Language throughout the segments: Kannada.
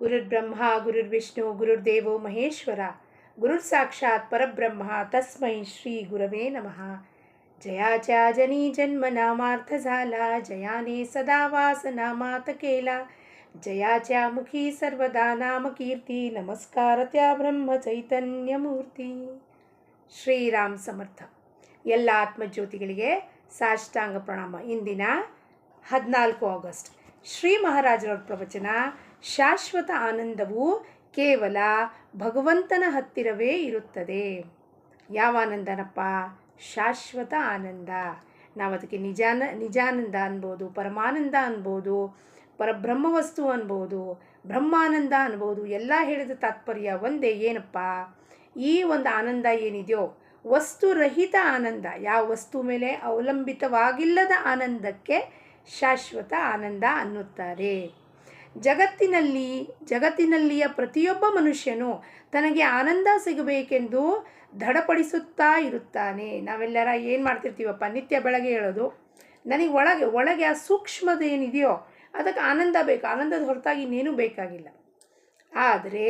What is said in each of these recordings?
ಗುರುರ್ಬ್ರಹ್ಮ ಗುರುರ್ವಿಷ್ಣು ಗುರುರ್ದೇವೋ ಮಹೇಶ್ವರ ಗುರುರ್ ಸಾಕ್ಷಾತ್ ಪರಬ್ರಹ್ಮ ತಸ್ಮೈ ಶ್ರೀ ಗುರವೇ ನಮಃ. जयाच्या जनी जन्म नामार्थ झाला, जयाने सदा वास नामात केला. जयाच्या मुखी सर्वदा नाम कीर्ती, नमस्कार त्या ब्रह्म चैतन्य मूर्ती. ಶ್ರೀರಾಮ್ ಸಮರ್ಥ. ಎಲ್ಲ ಆತ್ಮಜ್ಯೋತಿಗಳಿಗೆ ಸಾಷ್ಟಾಂಗ ಪ್ರಣಾಮ. ಇಂದಿನ 14 ಆಗಸ್ಟ್ ಶ್ರೀ ಮಹಾರಾಜರ ಪ್ರವಚನ. ಶಾಶ್ವತ ಆನಂದವು ಕೇವಲ ಭಗವಂತನ ಹತ್ತಿರವೇ ಇರುತ್ತದೆ. ಯಾವ ಆನಂದನಪ್ಪ? ಶಾಶ್ವತ ಆನಂದ. ನಾವು ಅದಕ್ಕೆ ನಿಜಾನಂದ ಅನ್ಬೋದು, ಪರಮಾನಂದ ಅನ್ಬೋದು, ಪರಬ್ರಹ್ಮವಸ್ತು ಅನ್ಬೋದು, ಬ್ರಹ್ಮಾನಂದ ಅನ್ಬೋದು. ಎಲ್ಲ ಹೇಳಿದ ತಾತ್ಪರ್ಯ ಒಂದೇ. ಏನಪ್ಪ? ಈ ಒಂದು ಆನಂದ ಏನಿದೆಯೋ ವಸ್ತುರಹಿತ ಆನಂದ, ಯಾವ ವಸ್ತು ಮೇಲೆ ಅವಲಂಬಿತವಾಗಿಲ್ಲದ ಆನಂದಕ್ಕೆ ಶಾಶ್ವತ ಆನಂದ ಅನ್ನುತ್ತಾರೆ. ಜಗತ್ತಿನಲ್ಲಿಯ ಪ್ರತಿಯೊಬ್ಬ ಮನುಷ್ಯನು ತನಗೆ ಆನಂದ ಸಿಗಬೇಕೆಂದು ದೃಢಪಡಿಸುತ್ತಾ ಇರುತ್ತಾನೆ. ನಾವೆಲ್ಲರ ಏನು ಮಾಡ್ತಿರ್ತೀವಪ್ಪ? ನಿತ್ಯ ಬೆಳಗ್ಗೆ ಹೇಳೋದು, ನನಗೆ ಒಳಗೆ ಆ ಸೂಕ್ಷ್ಮದ ಏನಿದೆಯೋ ಅದಕ್ಕೆ ಆನಂದ ಬೇಕು, ಆನಂದದ ಹೊರತಾಗಿ ಇನ್ನೇನೂ ಬೇಕಾಗಿಲ್ಲ. ಆದರೆ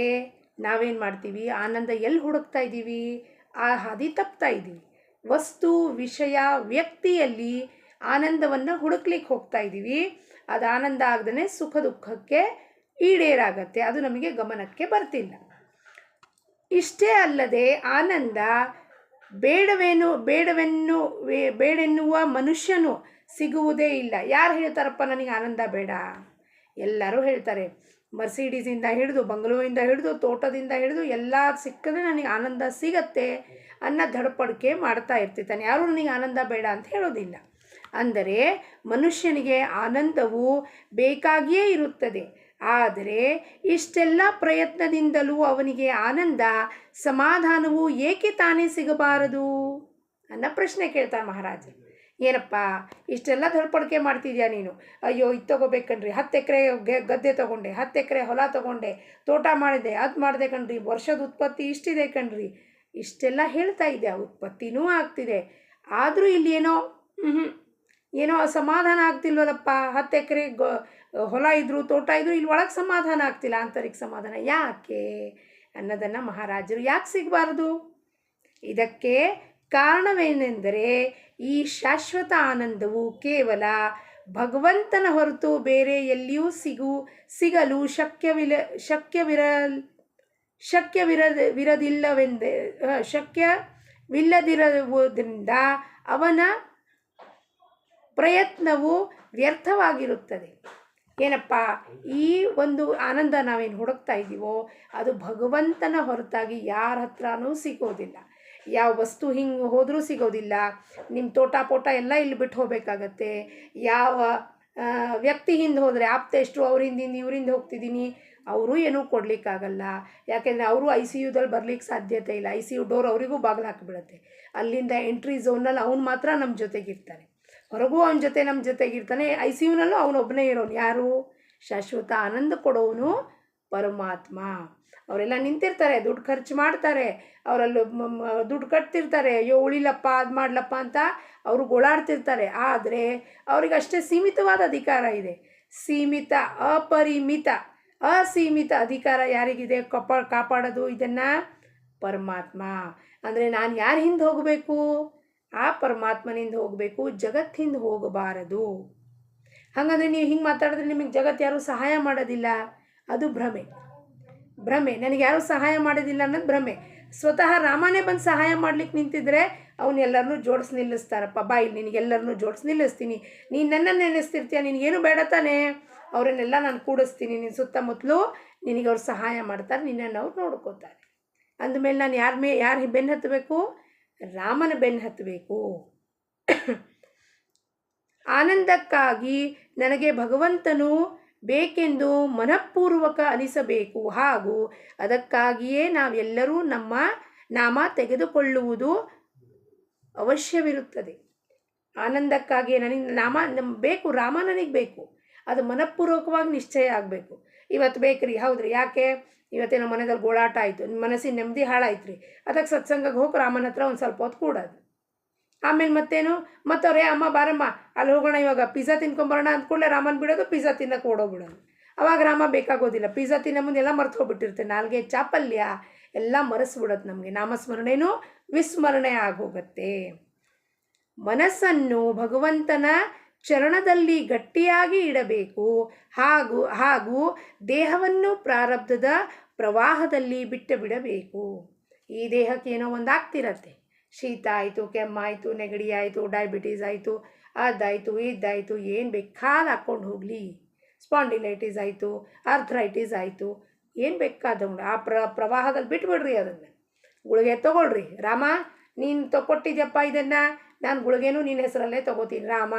ನಾವೇನು ಮಾಡ್ತೀವಿ? ಆನಂದ ಎಲ್ಲಿ ಹುಡುಕ್ತಾ ಇದ್ದೀವಿ? ಆ ಹಾದಿ ತಪ್ತಾ ಇದ್ದೀವಿ. ವಸ್ತು, ವಿಷಯ, ವ್ಯಕ್ತಿಯಲ್ಲಿ ಆನಂದವನ್ನು ಹುಡುಕ್ಲಿಕ್ಕೆ ಹೋಗ್ತಾ ಇದ್ದೀವಿ. ಅದು ಆನಂದ ಆಗದೇ ಸುಖ ದುಃಖಕ್ಕೆ ಈಡೇರಾಗತ್ತೆ. ಅದು ನಮಗೆ ಗಮನಕ್ಕೆ ಬರ್ತಿಲ್ಲ. ಇಷ್ಟೇ ಅಲ್ಲದೆ ಆನಂದ ಬೇಡೆನ್ನುವ ಮನುಷ್ಯನು ಸಿಗುವುದೇ ಇಲ್ಲ. ಯಾರು ಹೇಳ್ತಾರಪ್ಪ ನನಗೆ ಆನಂದ ಬೇಡ? ಎಲ್ಲರೂ ಹೇಳ್ತಾರೆ. ಮರ್ಸಿಡೀಸಿಂದ ಹಿಡಿದು, ಬಂಗ್ಲೋಯಿಂದ ಹಿಡಿದು, ತೋಟದಿಂದ ಹಿಡಿದು ಎಲ್ಲ ಸಿಕ್ಕಿದ್ರೆ ನನಗೆ ಆನಂದ ಸಿಗತ್ತೆ ಅನ್ನೋ ಧಡಪಡಿಕೆ ಮಾಡ್ತಾ ಇರ್ತಿರ್ತಾನೆ. ಯಾರೂ ನನಗೆ ಆನಂದ ಬೇಡ ಅಂತ ಹೇಳೋದಿಲ್ಲ. ಅಂದರೆ ಮನುಷ್ಯನಿಗೆ ಆನಂದವು ಬೇಕಾಗಿಯೇ ಇರುತ್ತದೆ. ಆದರೆ ಇಷ್ಟೆಲ್ಲ ಪ್ರಯತ್ನದಿಂದಲೂ ಅವನಿಗೆ ಆನಂದ, ಸಮಾಧಾನವು ಏಕೆ ತಾನೇ ಸಿಗಬಾರದು ಅನ್ನೋ ಪ್ರಶ್ನೆ ಕೇಳ್ತಾರೆ ಮಹಾರಾಜರು. ಏನಪ್ಪ ಇಷ್ಟೆಲ್ಲ ಧಡಪಡಿಕೆ ಮಾಡ್ತಿದ್ಯಾ ನೀನು? ಅಯ್ಯೋ ಇದು ತೊಗೋಬೇಕನ್ರಿ, 10 ಎಕರೆ ಗದ್ದೆ ತೊಗೊಂಡೆ, 10 ಎಕರೆ ಹೊಲ ತೊಗೊಂಡೆ, ತೋಟ ಮಾಡಿದೆ, ಅದು ಮಾಡಿದೆ ಕಣ್ರಿ, ವರ್ಷದ ಉತ್ಪತ್ತಿ ಇಷ್ಟಿದೆ ಕಣ್ರಿ, ಇಷ್ಟೆಲ್ಲ ಹೇಳ್ತಾ ಇದೆಯಾ, ಉತ್ಪತ್ತಿನೂ ಆಗ್ತಿದೆ. ಆದರೂ ಇಲ್ಲಿ ಏನೋ ಸಮಾಧಾನ ಆಗ್ತಿಲ್ವಲ್ಲಪ್ಪ. 10 ಎಕರೆ ಹೊಲ ಇದ್ದರೂ, ತೋಟ ಇದ್ದರೂ ಇಲ್ಲಿ ಒಳಗೆ ಸಮಾಧಾನ ಆಗ್ತಿಲ್ಲ, ಆಂತರಿಕ ಸಮಾಧಾನ ಯಾಕೆ ಅನ್ನೋದನ್ನು ಮಹಾರಾಜರು ಯಾಕೆ ಸಿಗಬಾರ್ದು? ಇದಕ್ಕೆ ಕಾರಣವೇನೆಂದರೆ ಈ ಶಾಶ್ವತ ಆನಂದವು ಕೇವಲ ಭಗವಂತನ ಹೊರತು ಬೇರೆ ಎಲ್ಲಿಯೂ ಸಿಗಲು ಶಕ್ಯವಿಲ್ಲದಿರುವುದರಿಂದ ಅವನ ಪ್ರಯತ್ನವು ವ್ಯರ್ಥವಾಗಿರುತ್ತದೆ. ಏನಪ್ಪ? ಈ ಒಂದು ಆನಂದ ನಾವೇನು ಹುಡುಕ್ತಾ ಇದ್ದೀವೋ ಅದು ಭಗವಂತನ ಹೊರತಾಗಿ ಯಾರ ಹತ್ರನೂ ಸಿಗೋದಿಲ್ಲ. ಯಾವ ವಸ್ತು ಹಿಂಗೆ ಹೋದರೂ ಸಿಗೋದಿಲ್ಲ. ನಿಮ್ಮ ತೋಟ ಎಲ್ಲ ಇಲ್ಲಿ ಬಿಟ್ಟು ಹೋಗಬೇಕಾಗತ್ತೆ. ಯಾವ ವ್ಯಕ್ತಿ ಹಿಂದೆ ಹೋದರೆ, ಆಪ್ತೇಷ್ಟರು ಅವ್ರ ಹಿಂದಿಂದ ಇವರಿಂದ ಹೋಗ್ತಿದ್ದೀನಿ, ಅವರು ಏನೂ ಕೊಡಲಿಕ್ಕಾಗಲ್ಲ. ಯಾಕೆಂದರೆ ಅವರು ICUದಲ್ಲಿ ಬರಲಿಕ್ಕೆ ಸಾಧ್ಯತೆ ಇಲ್ಲ. ICU ಡೋರ್ ಅವರಿಗೂ ಬಾಗಿಲು ಹಾಕಿಬಿಡುತ್ತೆ. ಅಲ್ಲಿಂದ ಎಂಟ್ರಿ ಝೋನಲ್ಲಿ ಅವ್ನು ಮಾತ್ರ ನಮ್ಮ ಜೊತೆಗಿರ್ತಾನೆ, ಹೊರಗೂ ಅವನ ಜೊತೆ ನಮ್ಮ ಜೊತೆಗಿರ್ತಾನೆ. ICUನಲ್ಲೂ ಅವನೊಬ್ಬನೇ ಇರೋನು. ಯಾರು? ಶಾಶ್ವತ ಆನಂದ ಕೊಡೋನು ಪರಮಾತ್ಮ. ಅವರೆಲ್ಲ ನಿಂತಿರ್ತಾರೆ, ದುಡ್ಡು ಖರ್ಚು ಮಾಡ್ತಾರೆ, ಅವರಲ್ಲೂ ದುಡ್ಡು ಕಟ್ತಿರ್ತಾರೆ. ಅಯ್ಯೋ ಉಳಿಲಪ್ಪ, ಅದು ಮಾಡ್ಲಪ್ಪ ಅಂತ ಅವರು ಗೋಳಾಡ್ತಿರ್ತಾರೆ. ಆದರೆ ಅವ್ರಿಗೆ ಅಷ್ಟೇ ಸೀಮಿತವಾದ ಅಧಿಕಾರ ಇದೆ. ಸೀಮಿತ, ಅಸೀಮಿತ ಅಧಿಕಾರ ಯಾರಿಗಿದೆ ಕಾಪಾಡೋದು? ಇದನ್ನು ಪರಮಾತ್ಮ. ಅಂದರೆ ನಾನು ಯಾರ ಹಿಂದೆ ಹೋಗಬೇಕು? ಆ ಪರಮಾತ್ಮನಿಂದ ಹೋಗಬೇಕು, ಜಗತ್ತಿಂದ ಹೋಗಬಾರದು. ಹಾಗಂದರೆ ನೀವು ಹಿಂಗೆ ಮಾತಾಡಿದ್ರೆ ನಿಮಗೆ ಜಗತ್ತು ಯಾರೂ ಸಹಾಯ ಮಾಡೋದಿಲ್ಲ, ಅದು ಭ್ರಮೆ. ನನಗೆ ಯಾರೂ ಸಹಾಯ ಮಾಡೋದಿಲ್ಲ ಅನ್ನೋದು ಭ್ರಮೆ. ಸ್ವತಃ ರಾಮನೇ ಬಂದು ಸಹಾಯ ಮಾಡ್ಲಿಕ್ಕೆ ನಿಂತಿದ್ರೆ ಅವನ್ನೆಲ್ಲರನ್ನೂ ಜೋಡಿಸಿ ನಿಲ್ಲಿಸ್ತಾರಪ್ಪ. ಇಲ್ಲಿ ನಿನಗೆಲ್ಲರನ್ನೂ ಜೋಡಿಸಿ ನಿಲ್ಲಿಸ್ತೀನಿ, ನೀನು ನನ್ನನ್ನು ನೆನೆಸ್ತಿರ್ತೀಯ, ನಿನಗೇನು ಬೇಡ ತಾನೇ, ಅವರನ್ನೆಲ್ಲ ನಾನು ಕೂಡಿಸ್ತೀನಿ, ನಿನ್ನ ಸುತ್ತಮುತ್ತಲೂ ನಿನಗೆ ಅವ್ರು ಸಹಾಯ ಮಾಡ್ತಾರೆ, ನಿನ್ನನ್ನು ಅವ್ರು ನೋಡ್ಕೋತಾರೆ. ಅಂದಮೇಲೆ ನಾನು ಯಾರು ಬೆನ್ನು ಹತ್ತಬೇಕು? ರಾಮನ ಬೆನ್ನು ಹತ್ತಬೇಕು. ಆನಂದಕ್ಕಾಗಿ ನನಗೆ ಭಗವಂತನು ಬೇಕೆಂದು ಮನಃಪೂರ್ವಕ ಅನಿಸಬೇಕು. ಹಾಗೂ ಅದಕ್ಕಾಗಿಯೇ ನಾವೆಲ್ಲರೂ ನಮ್ಮ ನಾಮ ತೆಗೆದುಕೊಳ್ಳುವುದು ಅವಶ್ಯವಿರುತ್ತದೆ. ಆನಂದಕ್ಕಾಗಿಯೇ ನನಗೆ ಬೇಕು, ರಾಮ ನನಗೆ ಬೇಕು, ಅದು ಮನಃಪೂರ್ವಕವಾಗಿ ನಿಶ್ಚಯ ಆಗಬೇಕು. ಇವತ್ತು ಬೇಕ್ರಿ, ಹೌದ್ರಿ, ಯಾಕೆ ಇವತ್ತೇನೋ ಮನೆಯಲ್ಲಿ ಗೋಳಾಟ ಆಯಿತು, ಮನಸ್ಸಿನ ನೆಮ್ಮದಿ ಹಾಳಾಯ್ತು ರೀ, ಅದಕ್ಕೆ ಸತ್ಸಂಗಕ್ಕೆ ಹೋಗಿ ರಾಮನ ಹತ್ರ ಒಂದು ಸ್ವಲ್ಪ ಹೊತ್ತು ಕೂಡೋದು. ಆಮೇಲೆ ಮತ್ತೇನು ಮತ್ತವ್ರೆ ಅಮ್ಮ ಬಾರಮ್ಮ ಅಲ್ಲಿ ಹೋಗೋಣ ಇವಾಗ ಪಿಜ್ಜಾ ತಿನ್ಕೊಂಬರೋಣ ಅಂದ್ಕೊಳ್ಳೆ ರಾಮನ್ ಬಿಡೋದು, ಪಿಜ್ಜಾ ತಿನ್ನಕ್ಕೆ ಓಡೋಗ್ಬಿಡೋದು. ಅವಾಗ ರಾಮ ಬೇಕಾಗೋದಿಲ್ಲ. ಪಿಜ್ಜಾ ತಿನ್ನೋ ಮುಂದೆ ಎಲ್ಲ ಮರ್ತು ಹೋಗ್ಬಿಟ್ಟಿರುತ್ತೆ. ನಾಲ್ಗೆ ಚಾಪಲ್ಯ ಎಲ್ಲ ಮರೆಸ್ಬಿಡತ್ತೆ ನಮಗೆ. ನಾಮಸ್ಮರಣೆನೂ ವಿಸ್ಮರಣೆ ಆಗೋಗತ್ತೆ. ಮನಸ್ಸನ್ನು ಭಗವಂತನ ಚರಣದಲ್ಲಿ ಗಟ್ಟಿಯಾಗಿ ಇಡಬೇಕು. ಹಾಗೂ ದೇಹವನ್ನು ಪ್ರಾರಬ್ಧದ ಪ್ರವಾಹದಲ್ಲಿ ಬಿಟ್ಟು ಬಿಡಬೇಕು. ಈ ದೇಹಕ್ಕೆ ಏನೋ ಒಂದು ಆಗ್ತಿರತ್ತೆ. ಶೀತ ಆಯಿತು, ಕೆಮ್ಮಾಯಿತು, ನೆಗಡಿ ಆಯಿತು, ಡಯಾಬಿಟೀಸ್ ಆಯಿತು, ಅದಾಯಿತು, ಇದಾಯಿತು, ಏನು ಬೇಕಾದ ಹಾಕ್ಕೊಂಡು ಹೋಗಲಿ. ಸ್ಪಾಂಡಿಲೈಟಿಸ್ ಆಯಿತು, ಆರ್ಥ್ರೈಟಿಸ್ ಆಯಿತು, ಏನು ಬೇಕಾದವ್ರು ಆ ಪ್ರವಾಹದಲ್ಲಿ ಬಿಟ್ಬಿಡ್ರಿ. ಅದನ್ನು ಗುಳಿಗೆ ತೊಗೊಳ್ರಿ. ರಾಮ ನೀನು ಕೊಟ್ಟಿದ್ಯಪ್ಪ ಇದನ್ನು, ನಾನು ಗುಳಿಗೆನೂ ನಿನ್ನ ಹೆಸರಲ್ಲೇ ತೊಗೋತೀನಿ. ರಾಮ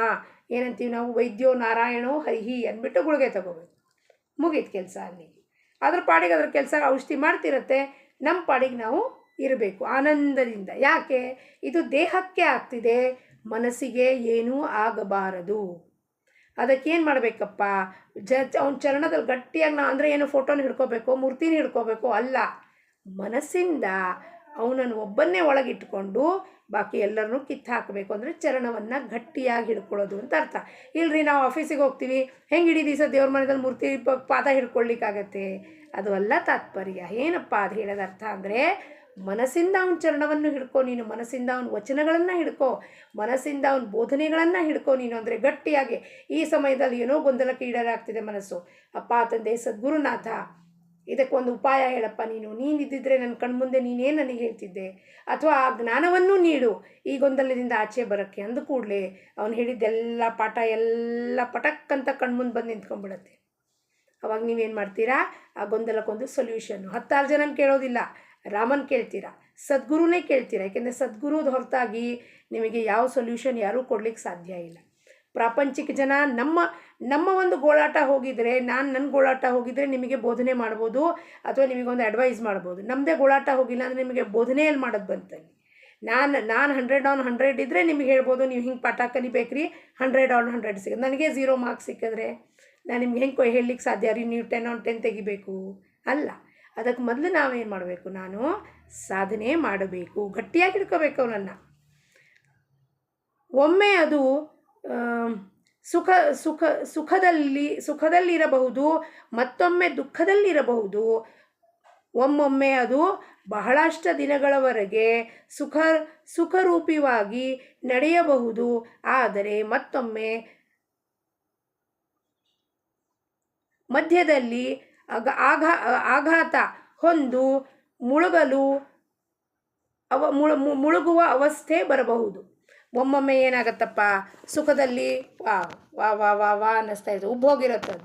ಏನಂತೀವಿ ನಾವು, ವೈದ್ಯೋ ನಾರಾಯಣೋ ಹರಿಹಿ ಅಂದ್ಬಿಟ್ಟು ಗುಳಿಗೆ ತೊಗೋಬೇಕು. ಮುಗೀತು ಕೆಲಸ ಅಲ್ಲಿಗೆ. ಅದ್ರ ಪಾಡಿಗೆ ಅದ್ರ ಕೆಲಸ ಔಷಧಿ ಮಾಡ್ತಿರತ್ತೆ. ನಮ್ಮ ಪಾಡಿಗೆ ನಾವು ಇರಬೇಕು ಆನಂದದಿಂದ. ಯಾಕೆ ಇದು ದೇಹಕ್ಕೆ ಆಗ್ತಿದೆ, ಮನಸ್ಸಿಗೆ ಏನೂ ಆಗಬಾರದು. ಅದಕ್ಕೇನು ಮಾಡಬೇಕಪ್ಪ, ಅವನ ಚರಣದಲ್ಲಿ ಗಟ್ಟಿಯಾಗಿ ನಾವು ಅಂದರೆ ಏನು ಫೋಟೋನ ಹಿಡ್ಕೋಬೇಕು, ಮೂರ್ತಿನ ಹಿಡ್ಕೋಬೇಕು ಅಲ್ಲ. ಮನಸ್ಸಿಂದ ಅವನನ್ನು ಒಬ್ಬನ್ನೇ ಒಳಗಿಟ್ಕೊಂಡು ಬಾಕಿ ಎಲ್ಲರನ್ನೂ ಕಿತ್ತು ಹಾಕಬೇಕು. ಅಂದರೆ ಚರಣವನ್ನು ಗಟ್ಟಿಯಾಗಿ ಹಿಡ್ಕೊಳ್ಳೋದು ಅಂತ ಅರ್ಥ. ಇಲ್ಲರಿ ನಾವು ಆಫೀಸಿಗೆ ಹೋಗ್ತೀವಿ, ಹೆಂಗೆ ಇಡೀ ದಿವಸ ದೇವ್ರ ಮನೆಯಲ್ಲಿ ಮೂರ್ತಿ ಪಾದ ಹಿಡ್ಕೊಳ್ಳಿಕ್ಕಾಗತ್ತೆ? ಅದು ಅಲ್ಲ ತಾತ್ಪರ್ಯ. ಏನಪ್ಪ ಅದು ಹೇಳೋದ ಅರ್ಥ ಅಂದರೆ, ಮನಸ್ಸಿಂದ ಅವನ ಚರಣವನ್ನು ಹಿಡ್ಕೊ ನೀನು, ಮನಸ್ಸಿಂದ ಅವನ ವಚನಗಳನ್ನು ಹಿಡ್ಕೊ, ಮನಸ್ಸಿಂದ ಅವನ ಬೋಧನೆಗಳನ್ನು ಹಿಡ್ಕೊ ನೀನು. ಅಂದರೆ ಗಟ್ಟಿಯಾಗಿ ಈ ಸಮಯದಲ್ಲಿ ಏನೋ ಗೊಂದಲಕ್ಕೆ ಈಡಾಗ್ತಿದೆ ಮನಸ್ಸು. ಅಪ್ಪ ತಂದೆ ಸದ್ಗುರುನಾಥ, ಇದಕ್ಕೊಂದು ಉಪಾಯ ಹೇಳಪ್ಪ ನೀನಿದ್ದಿದ್ರೆ ನನ್ನ ಕಣ್ಮುಂದೆ ನೀನೇನು ನನಗೆ ಹೇಳ್ತಿದ್ದೆ, ಅಥವಾ ಆ ಜ್ಞಾನವನ್ನು ನೀಡು ಈ ಗೊಂದಲದಿಂದ ಆಚೆ ಬರೋಕ್ಕೆ ಅಂದ ಕೂಡಲೇ ಅವನು ಹೇಳಿದ್ದೆಲ್ಲ ಪಾಠ ಎಲ್ಲ ಪಟಕ್ಕಂತ ಕಣ್ಮುಂದೆ ಬಂದು ನಿಂತ್ಕೊಂಡ್ಬಿಡತ್ತೆ. ಅವಾಗ ನೀವೇನು ಮಾಡ್ತೀರಾ, ಆ ಗೊಂದಲಕ್ಕೊಂದು ಸೊಲ್ಯೂಷನ್ನು. 10 ಜನನ ಕೇಳೋದಿಲ್ಲ, ರಾಮನ್ ಕೇಳ್ತೀರಾ, ಸದ್ಗುರುನೇ ಕೇಳ್ತೀರಾ. ಯಾಕೆಂದರೆ ಸದ್ಗುರುದ ಹೊರತಾಗಿ ನಿಮಗೆ ಯಾವ ಸೊಲ್ಯೂಷನ್ ಯಾರೂ ಕೊಡ್ಲಿಕ್ಕೆ ಸಾಧ್ಯ ಇಲ್ಲ. ಪ್ರಾಪಂಚಿಕ ಜನ ನಮ್ಮ ಒಂದು ಗೋಳಾಟ ಹೋಗಿದರೆ, ನನ್ನ ಗೋಳಾಟ ಹೋಗಿದರೆ ನಿಮಗೆ ಬೋಧನೆ ಮಾಡ್ಬೋದು, ಅಥವಾ ನಿಮಗೊಂದು ಅಡ್ವೈಸ್ ಮಾಡ್ಬೋದು. ನಮ್ಮದೇ ಗೋಳಾಟ ಹೋಗಿಲ್ಲ ಅಂದರೆ ನಿಮಗೆ ಬೋಧನೆಯಲ್ಲಿ ಮಾಡೋದು ಬಂತಲ್ಲಿ. ನಾನು 100 on 100 ಇದ್ದರೆ ನಿಮಗೆ ಹೇಳ್ಬೋದು, ನೀವು ಹಿಂಗೆ ಪಾಠ ಕಲಿಬೇಕ್ರಿ, 100 on 100 ಸಿಗೋದು. ನನಗೆ 0 ಮಾರ್ಕ್ಸ್ ಸಿಕ್ಕಿದ್ರೆ ನಾನು ನಿಮ್ಗೆ ಹೆಂಗೆ ಹೇಳಲಿಕ್ಕೆ ಸಾಧ್ಯ ರೀ, ನೀವು 10 on 10 ತೆಗಿಬೇಕು ಅಲ್ಲ. ಅದಕ್ಕೆ ಮೊದಲು ನಾವೇನು ಮಾಡಬೇಕು, ನಾನು ಸಾಧನೆ ಮಾಡಬೇಕು, ಗಟ್ಟಿಯಾಗಿ ಹಿಡ್ಕೋಬೇಕು ಅವನನ್ನು. ಒಮ್ಮೆ ಅದು ಸುಖದಲ್ಲಿರಬಹುದು, ಮತ್ತೊಮ್ಮೆ ದುಃಖದಲ್ಲಿರಬಹುದು. ಒಮ್ಮೊಮ್ಮೆ ಅದು ಬಹಳಷ್ಟು ದಿನಗಳವರೆಗೆ ಸುಖರೂಪಿಯಾಗಿ ನಡೆಯಬಹುದು. ಆದರೆ ಮತ್ತೊಮ್ಮೆ ಮಧ್ಯದಲ್ಲಿ ಆಘಾತ ಹೊಂದು ಮುಳುಗುವ ಅವಸ್ಥೆ ಬರಬಹುದು. ಒಮ್ಮೊಮ್ಮೆ ಏನಾಗತ್ತಪ್ಪ, ಸುಖದಲ್ಲಿ ವಾ ವಾ ವಾ ವಾ ವಾ ಅನ್ನಿಸ್ತಾ ಇರ್ತದೆ, ಉಬ್ಬೋಗಿರತ್ತದು.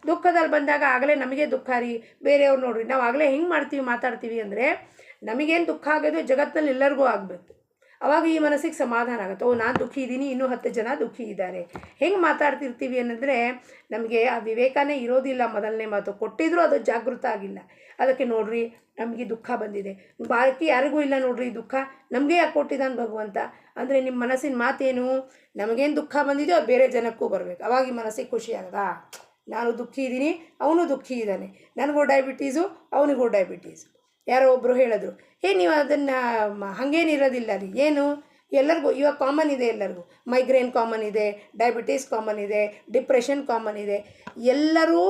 ದುಃಖದಲ್ಲಿ ಬಂದಾಗ ಆಗಲೇ ನಮಗೆ ದುಃಖ ರೀ. ಬೇರೆಯವ್ರು ನೋಡ್ರಿ, ನಾವು ಆಗಲೇ ಹೆಂಗೆ ಮಾತಾಡ್ತೀವಿ ಅಂದರೆ, ನಮಗೇನು ದುಃಖ ಆಗೋದು ಜಗತ್ತಿನಲ್ಲಿ ಎಲ್ಲರಿಗೂ ಆಗಬೇಕು. ಅವಾಗ ಈ ಮನಸ್ಸಿಗೆ ಸಮಾಧಾನ ಆಗುತ್ತೆ. ನಾನು ದುಃಖಿ ಇದ್ದೀನಿ, ಇನ್ನೂ 10 ಜನ ದುಃಖಿ ಇದ್ದಾರೆ. ಹೆಂಗೆ ಮಾತಾಡ್ತಿರ್ತೀವಿ ಅನ್ನಂದರೆ, ನಮಗೆ ಆ ವಿವೇಕನೇ ಇರೋದಿಲ್ಲ. ಮೊದಲನೇ ಮಾತು ಕೊಟ್ಟಿದ್ರು ಅದು ಜಾಗೃತ ಆಗಿಲ್ಲ. ಅದಕ್ಕೆ ನೋಡ್ರಿ, ನಮಗೆ ದುಃಖ ಬಂದಿದೆ, ಬಾಕಿ ಯಾರಿಗೂ ಇಲ್ಲ ನೋಡ್ರಿ ದುಃಖ, ನಮಗೆ ಯಾಕೆ ಕೊಟ್ಟಿದ್ದಾನೆ ಭಗವಂತ ಅಂದರೆ ನಿಮ್ಮ ಮನಸ್ಸಿನ ಮಾತೇನು, ನಮಗೇನು ದುಃಖ ಬಂದಿದೆಯೋ ಅದು ಬೇರೆ ಜನಕ್ಕೂ ಬರಬೇಕು. ಅವಾಗ ಈ ಮನಸ್ಸಿಗೆ ಖುಷಿ ಆಗದಾ, ನಾನು ದುಃಖಿ ಇದ್ದೀನಿ, ಅವನು ದುಃಖಿ ಇದ್ದಾನೆ, ನನಗೂ ಡಯಾಬಿಟೀಸು ಅವನಿಗೂ ಡಯಾಬಿಟೀಸು. ಯಾರೋ ಒಬ್ಬರು ಹೇಳಿದ್ರು, ನೀವು ಅದನ್ನು ಹಾಗೇನಿರೋದಿಲ್ಲ ರೀ, ಏನು ಎಲ್ಲರಿಗೂ ಇವಾಗ ಕಾಮನ್ ಇದೆ, ಎಲ್ಲರಿಗೂ ಮೈಗ್ರೇನ್ ಕಾಮನ್ ಇದೆ, ಡಯಾಬಿಟೀಸ್ ಕಾಮನ್ ಇದೆ, ಡಿಪ್ರೆಷನ್ ಕಾಮನ್ ಇದೆ. ಎಲ್ಲರೂ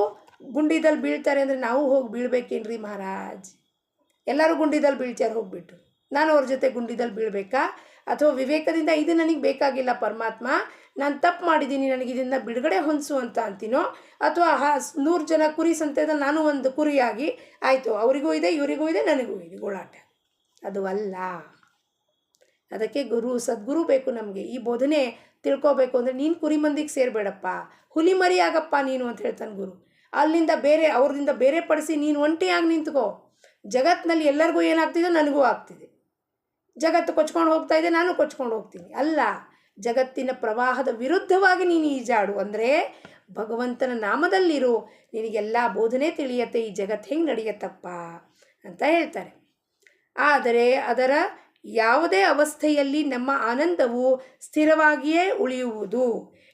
ಗುಂಡಿದಲ್ಲಿ ಬೀಳ್ತಾರೆ ಅಂದರೆ ನಾವು ಹೋಗಿ ಬೀಳ್ಬೇಕೇನ್ರಿ ಮಹಾರಾಜ್? ಎಲ್ಲರೂ ಗುಂಡಿದಲ್ಲಿ ಬೀಳ್ತಾರೆ ಹೋಗ್ಬಿಟ್ಟು, ನಾನು ಅವ್ರ ಜೊತೆ ಗುಂಡಿದಲ್ಲಿ ಬೀಳಬೇಕಾ? ಅಥವಾ ವಿವೇಕದಿಂದ ಇದು ನನಗೆ ಬೇಕಾಗಿಲ್ಲ ಪರಮಾತ್ಮ, ನಾನು ತಪ್ಪು ಮಾಡಿದ್ದೀನಿ, ನನಗೆ ಇದರಿಂದ ಬಿಡುಗಡೆ ಹೊಂದಿಸು ಅಂತ ಅಂತೀನೋ, ಅಥವಾ 100 ಜನ ಕುರಿ ಸಂತೆದಲ್ಲಿ ನಾನು ಒಂದು ಕುರಿಯಾಗಿ ಆಯಿತು, ಅವರಿಗೂ ಇದೆ, ಇವರಿಗೂ ಇದೆ, ನನಗೂ ಇದೆ ಗೋಳಾಟ. ಅದು ಅಲ್ಲ. ಅದಕ್ಕೆ ಸದ್ಗುರು ಬೇಕು ನಮಗೆ. ಈ ಬೋಧನೆ ತಿಳ್ಕೊಬೇಕು ಅಂದರೆ ನೀನು ಕುರಿ ಮಂದಿಗೆ ಸೇರಬೇಡಪ್ಪ, ಹುಲಿ ಮರಿ ಆಗಪ್ಪ ನೀನು ಅಂತ ಹೇಳ್ತಾನೆ ಗುರು. ಅಲ್ಲಿಂದ ಅವ್ರಿಂದ ಬೇರೆ ಪಡಿಸಿ ನೀನು ಒಂಟಿಯಾಗಿ ನಿಂತ್ಕೋ. ಜಗತ್ತಿನಲ್ಲಿ ಎಲ್ಲರಿಗೂ ಏನಾಗ್ತಿದೆ, ನನಗೂ ಆಗ್ತಿದೆ. ಜಗತ್ತು ಕೊಚ್ಕೊಂಡು ಹೋಗ್ತಾ ಇದೆ, ನಾನು ಕೊಚ್ಕೊಂಡು ಹೋಗ್ತೀನಿ. ಅಲ್ಲ, ಜಗತ್ತಿನ ಪ್ರವಾಹದ ವಿರುದ್ಧವಾಗಿ ನೀನು ಈಜಾಡು. ಅಂದರೆ ಭಗವಂತನ ನಾಮದಲ್ಲಿರು, ನಿನಗೆಲ್ಲ ಬೋಧನೆ ತಿಳಿಯತ್ತೆ, ಈ ಜಗತ್ತು ಹೆಂಗೆ ನಡೆಯತ್ತಪ್ಪ ಅಂತ ಹೇಳ್ತಾರೆ. ಆದರೆ ಅದರ ಯಾವುದೇ ಅವಸ್ಥೆಯಲ್ಲಿ ನಮ್ಮ ಆನಂದವು ಸ್ಥಿರವಾಗಿಯೇ ಉಳಿಯುವುದು.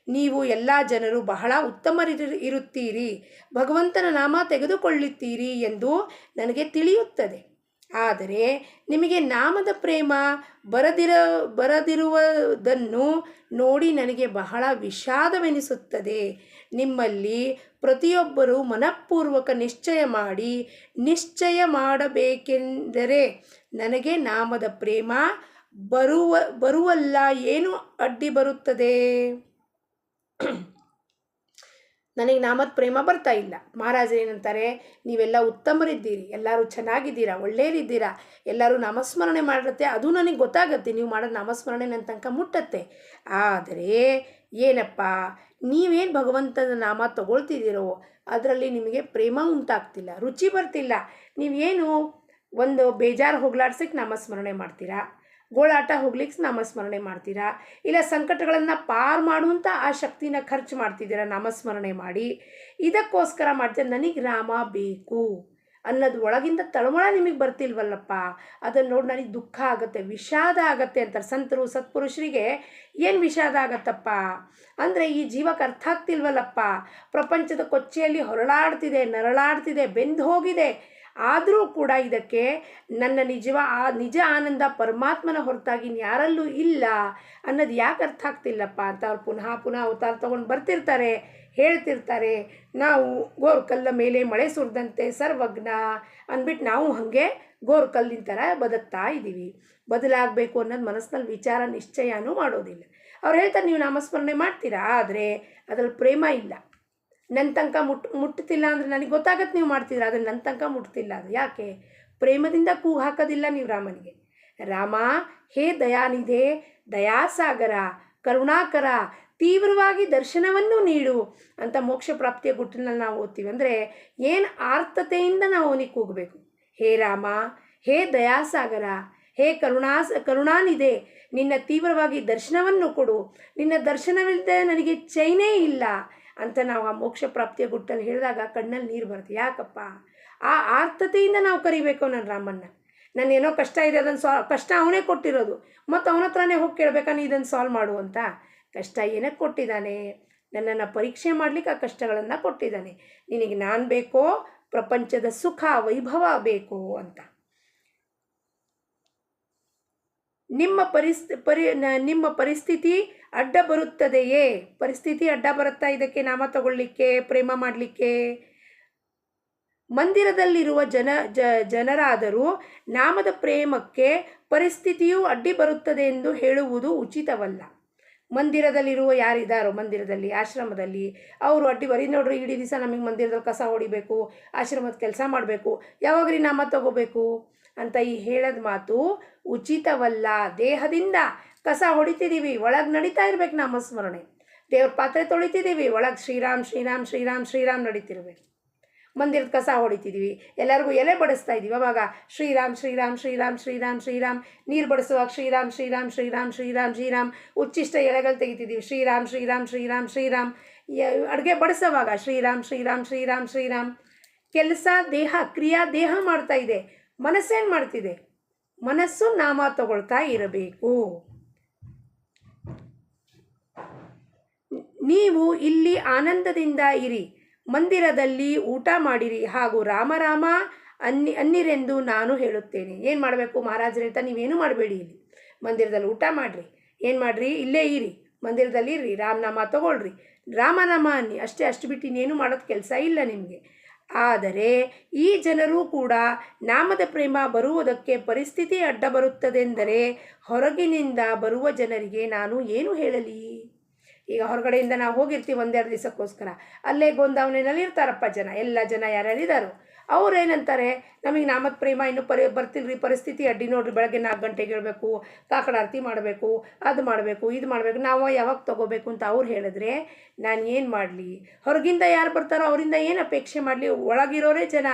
ನೀವು ಎಲ್ಲ ಜನರು ಬಹಳ ಉತ್ತಮರಿರುತ್ತೀರಿ, ಭಗವಂತನ ನಾಮ ತೆಗೆದುಕೊಳ್ಳುತ್ತೀರಿ ಎಂದು ನನಗೆ ತಿಳಿಯುತ್ತದೆ. ಆದರೆ ನಿಮಗೆ ನಾಮದ ಪ್ರೇಮ ಬರದಿರುವುದನ್ನು ನೋಡಿ ನನಗೆ ಬಹಳ ವಿಷಾದವೆನಿಸುತ್ತದೆ. ನಿಮ್ಮಲ್ಲಿ ಪ್ರತಿಯೊಬ್ಬರೂ ಮನಃಪೂರ್ವಕ ನಿಶ್ಚಯ ಮಾಡಬೇಕೆಂದರೆ ನನಗೆ ನಾಮದ ಪ್ರೇಮ ಬರುವಲ್ಲ ಏನು ಅಡ್ಡಿ ಬರುತ್ತದೆ? ನನಗೆ ನಾಮದ ಪ್ರೇಮ ಬರ್ತಾ ಇಲ್ಲ. ಮಹಾರಾಜರು ಏನಂತಾರೆ, ನೀವೆಲ್ಲ ಉತ್ತಮರಿದ್ದೀರಿ, ಎಲ್ಲರೂ ಚೆನ್ನಾಗಿದ್ದೀರಾ, ಒಳ್ಳೆಯರಿದ್ದೀರಾ, ಎಲ್ಲರೂ ನಾಮಸ್ಮರಣೆ ಮಾಡಿರುತ್ತೆ, ಅದು ನನಗೆ ಗೊತ್ತಾಗತ್ತೆ, ನೀವು ಮಾಡೋದು ನಾಮಸ್ಮರಣೆ ನನ್ನ ತನಕ ಮುಟ್ಟತ್ತೆ. ಆದರೆ ಏನಪ್ಪ, ನೀವೇನು ಭಗವಂತನ ನಾಮ ತಗೊಳ್ತಿದ್ದೀರೋ ಅದರಲ್ಲಿ ನಿಮಗೆ ಪ್ರೇಮ ಉಂಟಾಗ್ತಿಲ್ಲ, ರುಚಿ ಬರ್ತಿಲ್ಲ. ನೀವೇನು ಒಂದು ಬೇಜಾರು ಹೋಗ್ಲಾಡ್ಸಕ್ಕೆ ನಾಮಸ್ಮರಣೆ ಮಾಡ್ತೀರಾ, ಗೋಳಾಟ ಹೋಗ್ಲಿಕ್ಕೆ ನಾಮಸ್ಮರಣೆ ಮಾಡ್ತೀರಾ, ಇಲ್ಲ ಸಂಕಟಗಳನ್ನು ಪಾರು ಮಾಡುವಂಥ ಆ ಶಕ್ತಿನ ಖರ್ಚು ಮಾಡ್ತಿದ್ದೀರಾ ನಾಮಸ್ಮರಣೆ ಮಾಡಿ. ಇದಕ್ಕೋಸ್ಕರ ಮಾಡ್ತೀರ, ನನಗೆ ರಾಮ ಬೇಕು ಅನ್ನೋದು ಒಳಗಿಂದ ತಳಮಳ ನಿಮಗೆ ಬರ್ತಿಲ್ವಲ್ಲಪ್ಪ, ಅದನ್ನು ನೋಡಿ ನನಗೆ ದುಃಖ ಆಗುತ್ತೆ, ವಿಷಾದ ಆಗತ್ತೆ ಅಂತಾರೆ ಸಂತರು. ಸತ್ಪುರುಷರಿಗೆ ಏನು ವಿಷಾದ ಆಗತ್ತಪ್ಪ ಅಂದರೆ, ಈ ಜೀವಕ್ಕೆ ಅರ್ಥ ಆಗ್ತಿಲ್ವಲ್ಲಪ್ಪ, ಪ್ರಪಂಚದ ಕೊಚ್ಚೆಯಲ್ಲಿ ಹೊರಳಾಡ್ತಿದೆ, ನರಳಾಡ್ತಿದೆ, ಬೆಂದು ಹೋಗಿದೆ, ಆದರೂ ಕೂಡ ಇದಕ್ಕೆ ನನ್ನ ನಿಜ ಆನಂದ ಪರಮಾತ್ಮನ ಹೊರತಾಗಿ ಯಾರಲ್ಲೂ ಇಲ್ಲ ಅನ್ನೋದು ಯಾಕೆ ಅರ್ಥ ಆಗ್ತಿಲ್ಲಪ್ಪ ಅಂತ ಅವ್ರು ಪುನಃ ಅವತಾರ ತೊಗೊಂಡು ಬರ್ತಿರ್ತಾರೆ, ಹೇಳ್ತಿರ್ತಾರೆ. ನಾವು ಗೋರ್ಕಲ್ಲ ಮೇಲೆ ಮಳೆ ಸುರಿದಂತೆ ಸರ್ವಜ್ಞ ಅಂದ್ಬಿಟ್ಟು ನಾವು ಹಾಗೆ ಗೋರ್ಕಲ್ಲಿನ ಥರ ಬದುಕ್ತಾ ಇದ್ದೀವಿ. ಬದಲಾಗಬೇಕು ಅನ್ನೋದು ಮನಸ್ಸಿನಲ್ಲಿ ವಿಚಾರ ನಿಶ್ಚಯನೂ ಮಾಡೋದಿಲ್ಲ. ಅವ್ರು ಹೇಳ್ತಾರೆ, ನೀವು ನಾಮಸ್ಮರಣೆ ಮಾಡ್ತೀರಾ, ಆದರೆ ಅದರಲ್ಲಿ ಪ್ರೇಮ ಇಲ್ಲ, ನನ್ನ ತನಕ ಮುಟ್ತಿಲ್ಲ ಅಂದರೆ ನನಗೆ ಗೊತ್ತಾಗತ್ತೆ ನೀವು ಮಾಡ್ತಿದ್ದೀರ, ಆದರೆ ನನ್ನ ತನಕ ಮುಟ್ತಿಲ್ಲ. ಅದು ಯಾಕೆ? ಪ್ರೇಮದಿಂದ ಕೂಗು ಹಾಕೋದಿಲ್ಲ ನೀವು ರಾಮನಿಗೆ. ರಾಮ, ಹೇ ದಯಾನಿಧೆ, ದಯಾಸಾಗರ, ಕರುಣಾಕರ, ತೀವ್ರವಾಗಿ ದರ್ಶನವನ್ನು ನೀಡು ಅಂತ ಮೋಕ್ಷ ಪ್ರಾಪ್ತಿಯ ಗುಟ್ಟಿನಲ್ಲಿ ನಾವು ಓದ್ತೀವಿ. ಅಂದರೆ ಏನು ಆರ್ತತೆಯಿಂದ ನಾವು ಅವನಿಗೆ ಕೂಗಬೇಕು. ಹೇ ರಾಮ, ಹೇ ದಯಾಸಾಗರ, ಹೇ ಕರುಣಾನಿಧೆ, ನಿನ್ನ ತೀವ್ರವಾಗಿ ದರ್ಶನವನ್ನು ಕೊಡು, ನಿನ್ನ ದರ್ಶನವಿಲ್ಲದೆ ನನಗೆ ಚೈನೇ ಇಲ್ಲ ಅಂತ ನಾವು ಆ ಮೋಕ್ಷ ಪ್ರಾಪ್ತಿಯ ಗುಟ್ಟಲ್ಲಿ ಹೇಳಿದಾಗ ಕಣ್ಣಲ್ಲಿ ನೀರು ಬರುತ್ತೆ. ಯಾಕಪ್ಪ? ಆ ಆರ್ತತೆಯಿಂದ ನಾವು ಕರಿಬೇಕು ನನ್ನ ರಾಮನ್ನ. ಏನೋ ಕಷ್ಟ ಇದೆ, ಅದನ್ನು ಕಷ್ಟ ಅವನೇ ಕೊಟ್ಟಿರೋದು, ಮತ್ತು ಅವನ ಹತ್ರನೇ ಹೋಗಿ ಕೇಳಬೇಕಾನೆ ಇದನ್ನು ಸಾಲ್ವ್ ಮಾಡು ಅಂತ. ಕಷ್ಟ ಏನಕ್ಕೆ ಕೊಟ್ಟಿದ್ದಾನೆ? ನನ್ನನ್ನು ಪರೀಕ್ಷೆ ಮಾಡಲಿಕ್ಕೆ ಆ ಕಷ್ಟಗಳನ್ನು ಕೊಟ್ಟಿದ್ದಾನೆ. ನಿನಗೆ ನಾನು ಬೇಕೋ, ಪ್ರಪಂಚದ ಸುಖ ವೈಭವ ಬೇಕು ಅಂತ. ನಿಮ್ಮ ಪರಿಸ್ಥಿತಿ ಅಡ್ಡ ಬರುತ್ತದೆಯೇ? ಪರಿಸ್ಥಿತಿ ಅಡ್ಡ ಬರುತ್ತಾ ಇದಕ್ಕೆ ನಾಮ ತಗೊಳ್ಳಿಕ್ಕೆ, ಪ್ರೇಮ ಮಾಡಲಿಕ್ಕೆ? ಮಂದಿರದಲ್ಲಿರುವ ಜನರಾದರೂ ನಾಮದ ಪ್ರೇಮಕ್ಕೆ ಪರಿಸ್ಥಿತಿಯು ಅಡ್ಡಿ ಬರುತ್ತದೆ ಎಂದು ಹೇಳುವುದು ಉಚಿತವಲ್ಲ. ಮಂದಿರದಲ್ಲಿರುವ ಯಾರಿದ್ದಾರೋ, ಮಂದಿರದಲ್ಲಿ ಆಶ್ರಮದಲ್ಲಿ ಅವರು ಅಡ್ಡಿ ಬರೀ ನೋಡ್ರಿ, ಇಡೀ ದಿವಸ ನಮಗೆ ಮಂದಿರದಲ್ಲಿ ಕಸ ಹೊಡಿಬೇಕು, ಆಶ್ರಮದ ಕೆಲಸ ಮಾಡಬೇಕು, ಯಾವಾಗ್ರಿ ನಾಮ ತಗೋಬೇಕು ಅಂತ ಈ ಹೇಳೋದು ಮಾತು ಉಚಿತವಲ್ಲ. ದೇಹದಿಂದ ಕಸ ಹೊಡಿತಿದ್ದೀವಿ, ಒಳಗೆ ನಡೀತಾ ಇರ್ಬೇಕು ನಾಮಸ್ಮರಣೆ. ದೇವ್ರ ಪಾತ್ರೆ ತೊಳಿತಿದ್ದೀವಿ, ಒಳಗೆ ಶ್ರೀರಾಮ್ ಶ್ರೀರಾಮ್ ಶ್ರೀರಾಮ್ ಶ್ರೀರಾಮ್ ನಡೀತಿರ್ಬೇಕು. ಮಂದಿರದ ಕಸ ಹೊಡಿತಿದ್ದೀವಿ, ಎಲ್ಲರಿಗೂ ಎಲೆ ಬಡಿಸ್ತಾ ಇದ್ದೀವಿ, ಅವಾಗ ಶ್ರೀರಾಮ್ ಶ್ರೀರಾಮ್ ಶ್ರೀರಾಮ್ ಶ್ರೀರಾಮ್ ಶ್ರೀರಾಮ್. ನೀರು ಬಡಿಸುವಾಗ ಶ್ರೀರಾಮ್ ಶ್ರೀರಾಮ್ ಶ್ರೀರಾಮ್ ಶ್ರೀರಾಮ್ ಶ್ರೀರಾಮ್. ಉಚ್ಚಿಷ್ಟ ಎಲೆಗಳು ತೆಗಿತಿದ್ದೀವಿ, ಶ್ರೀರಾಮ್ ಶ್ರೀರಾಮ್ ಶ್ರೀರಾಮ್ ಶ್ರೀರಾಮ್. ಅಡುಗೆ ಬಡಿಸೋವಾಗ ಶ್ರೀರಾಮ್ ಶ್ರೀರಾಮ್ ಶ್ರೀರಾಮ್ ಶ್ರೀರಾಮ್. ಕೆಲಸ ದೇಹ, ಕ್ರಿಯಾ ದೇಹ ಮಾಡ್ತಾ ಇದೆ, ಮನಸ್ಸೇನು ಮಾಡ್ತಿದೆ? ಮನಸ್ಸು ನಾಮ ತಗೊಳ್ತಾ ಇರಬೇಕು. ನೀವು ಇಲ್ಲಿ ಆನಂದದಿಂದ ಇರಿ, ಮಂದಿರದಲ್ಲಿ ಊಟ ಮಾಡಿರಿ, ಹಾಗೂ ರಾಮ ರಾಮ ಅನ್ನಿರೆಂದು ನಾನು ಹೇಳುತ್ತೇನೆ. ಏನು ಮಾಡಬೇಕು? ಮಹಾರಾಜರು ಹೇಳ್ತಾ, ನೀವೇನು ಮಾಡಬೇಡಿ, ಇಲ್ಲಿ ಮಂದಿರದಲ್ಲಿ ಊಟ ಮಾಡಿರಿ, ಏನು ಮಾಡಿರಿ, ಇಲ್ಲೇ ಇರಿ, ಮಂದಿರದಲ್ಲಿ ಇರ್ರಿ, ರಾಮನಾಮ ತಗೊಳ್ರಿ, ರಾಮನಾಮ ಅನ್ನಿ, ಅಷ್ಟು ಬಿಟ್ಟು ಇನ್ನೇನು ಮಾಡೋದು ಕೆಲಸ ಇಲ್ಲ ನಿಮಗೆ. ಆದರೆ ಈ ಜನರು ಕೂಡ ನಾಮದ ಪ್ರೇಮ ಬರುವುದಕ್ಕೆ ಪರಿಸ್ಥಿತಿ ಅಡ್ಡ ಬರುತ್ತದೆಂದರೆ ಹೊರಗಿನಿಂದ ಬರುವ ಜನರಿಗೆ ನಾನು ಏನು ಹೇಳಲಿ? ಈಗ ಹೊರಗಡೆಯಿಂದ ನಾವು ಹೋಗಿರ್ತೀವಿ ಒಂದೆರಡು ದಿವಸಕ್ಕೋಸ್ಕರ, ಅಲ್ಲೇ ಗೋಂದಾವನೆಯಲ್ಲಿ ಇರ್ತಾರಪ್ಪ ಜನ, ಎಲ್ಲ ಜನ ಯಾರ್ಯಾರಿದ್ದಾರೋ ಅವ್ರು ಏನಂತಾರೆ, ನಮಗೆ ನಾಮದ ಪ್ರೇಮ ಇನ್ನೂ ಬರ್ತಿಲ್ರಿ, ಪರಿಸ್ಥಿತಿ ಅಡ್ಡಿ ನೋಡ್ರಿ, ಬೆಳಗ್ಗೆ 4 ಗಂಟೆಗೆ ಹೇಳ್ಬೇಕು, ಕಾಕಡಾರತಿ ಮಾಡಬೇಕು, ಅದು ಮಾಡಬೇಕು, ಇದು ಮಾಡಬೇಕು, ನಾವು ಯಾವಾಗ ತೊಗೋಬೇಕು ಅಂತ ಅವ್ರು ಹೇಳಿದ್ರೆ ನಾನು ಏನು ಮಾಡಲಿ? ಹೊರಗಿಂದ ಯಾರು ಬರ್ತಾರೋ ಅವರಿಂದ ಏನು ಅಪೇಕ್ಷೆ ಮಾಡಲಿ? ಒಳಗಿರೋರೇ ಜನ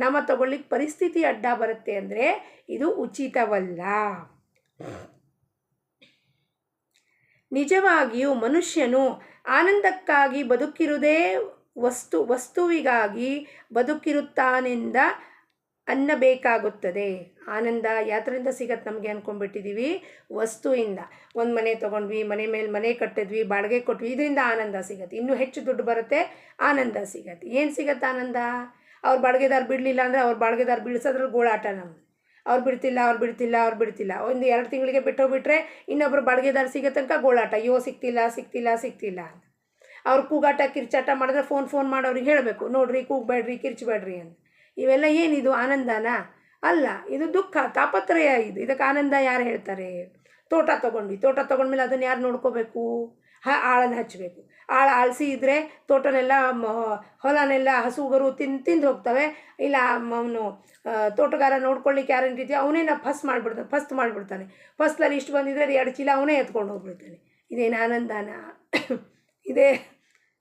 ನಾಮ ತಗೊಳ್ಳಿಕ್ಕೆ ಪರಿಸ್ಥಿತಿ ಅಡ್ಡ ಬರುತ್ತೆ ಅಂದರೆ ಇದು ಉಚಿತವಲ್ಲ. ನಿಜವಾಗಿಯೂ ಮನುಷ್ಯನು ಆನಂದಕ್ಕಾಗಿ ಬದುಕಿರುವುದೇ ವಸ್ತುವಿಗಾಗಿ ಬದುಕಿರುತ್ತಾನೆಂದ ಅನ್ನಬೇಕಾಗುತ್ತದೆ. ಆನಂದ ಯಾತ್ರೆಯಿಂದ ಸಿಗತ್ತೆ ನಮಗೆ ಅಂದ್ಕೊಂಡ್ಬಿಟ್ಟಿದ್ದೀವಿ, ವಸ್ತುವಿಂದ. ಒಂದು ಮನೆ ತೊಗೊಂಡ್ವಿ, ಮನೆ ಮೇಲೆ ಮನೆ ಕಟ್ಟಿದ್ವಿ, ಬಾಡಿಗೆ ಕೊಟ್ವಿ, ಇದರಿಂದ ಆನಂದ ಸಿಗತ್ತೆ. ಇನ್ನೂ ಹೆಚ್ಚು ದುಡ್ಡು ಬರುತ್ತೆ, ಆನಂದ ಸಿಗತ್ತೆ. ಏನು ಸಿಗತ್ತೆ ಆನಂದ? ಅವ್ರು ಬಾಡಿಗೆದಾರ ಬಿಡಲಿಲ್ಲ ಅಂದರೆ ಅವ್ರು ಬಾಡಿಗೆದಾರ ಬೀಳ್ಸೋದ್ರಲ್ಲಿ ಗೋಳಾಟ ನಮ್ದು. ಅವ್ರು ಬಿಡ್ತಿಲ್ಲ. ಒಂದು 2 ತಿಂಗಳಿಗೆ ಬಿಟ್ಟೋಗ್ಬಿಟ್ರೆ ಇನ್ನೊಬ್ಬರು ಬಾಡಿಗೆದಾರ ಸಿಗೋ ತನಕ ಗೋಳಾಟ, ಅಯ್ಯೋ ಸಿಗ್ತಿಲ್ಲ ಅಂತ. ಅವ್ರು ಕೂಗಾಟ ಕಿರ್ಚಾಟ ಮಾಡಿದ್ರೆ ಫೋನ್ ಮಾಡೋರಿಗೆ ಹೇಳಬೇಕು, ನೋಡ್ರಿ ಕೂಗಬೇಡ್ರಿ ಕಿರ್ಚಬೇಡ್ರಿ ಅಂತ. ಇವೆಲ್ಲ ಏನಿದು ಆನಂದನ? ಅಲ್ಲ, ಇದು ದುಃಖ, ತಾಪತ್ರಯ. ಇದಕ್ಕೆ ಆನಂದ ಯಾರು ಹೇಳ್ತಾರೆ? ತೋಟ ತೊಗೊಂಡ್ಮೇಲೆ ಅದನ್ನು ಯಾರು ನೋಡ್ಕೋಬೇಕು? ಆಳನ್ನು ಹಚ್ಚಬೇಕು. ಆಳಿಸಿ ಇದ್ದರೆ ತೋಟನೆಲ್ಲ ಹೊಲನೆಲ್ಲ ಹಸುಗರು ತಿಂದು ಹೋಗ್ತವೆ. ಇಲ್ಲ ಅವನು ತೋಟಗಾರ ನೋಡ್ಕೊಳ್ಳಿಕ್ಕೆ ಯಾರೇನು ರೀತಿ ಅವನೇ ಫಸ್ಟ್ ಮಾಡಿಬಿಡ್ತಾನೆ. ಫಸ್ಲಲ್ಲಿ ಇಷ್ಟು ಬಂದಿದ್ರೆ 2 ಚೀಲ ಅವನೇ ಎತ್ಕೊಂಡು ಹೋಗ್ಬಿಡ್ತಾನೆ. ಇದೇನು ಆನಂದನ? ಇದೇ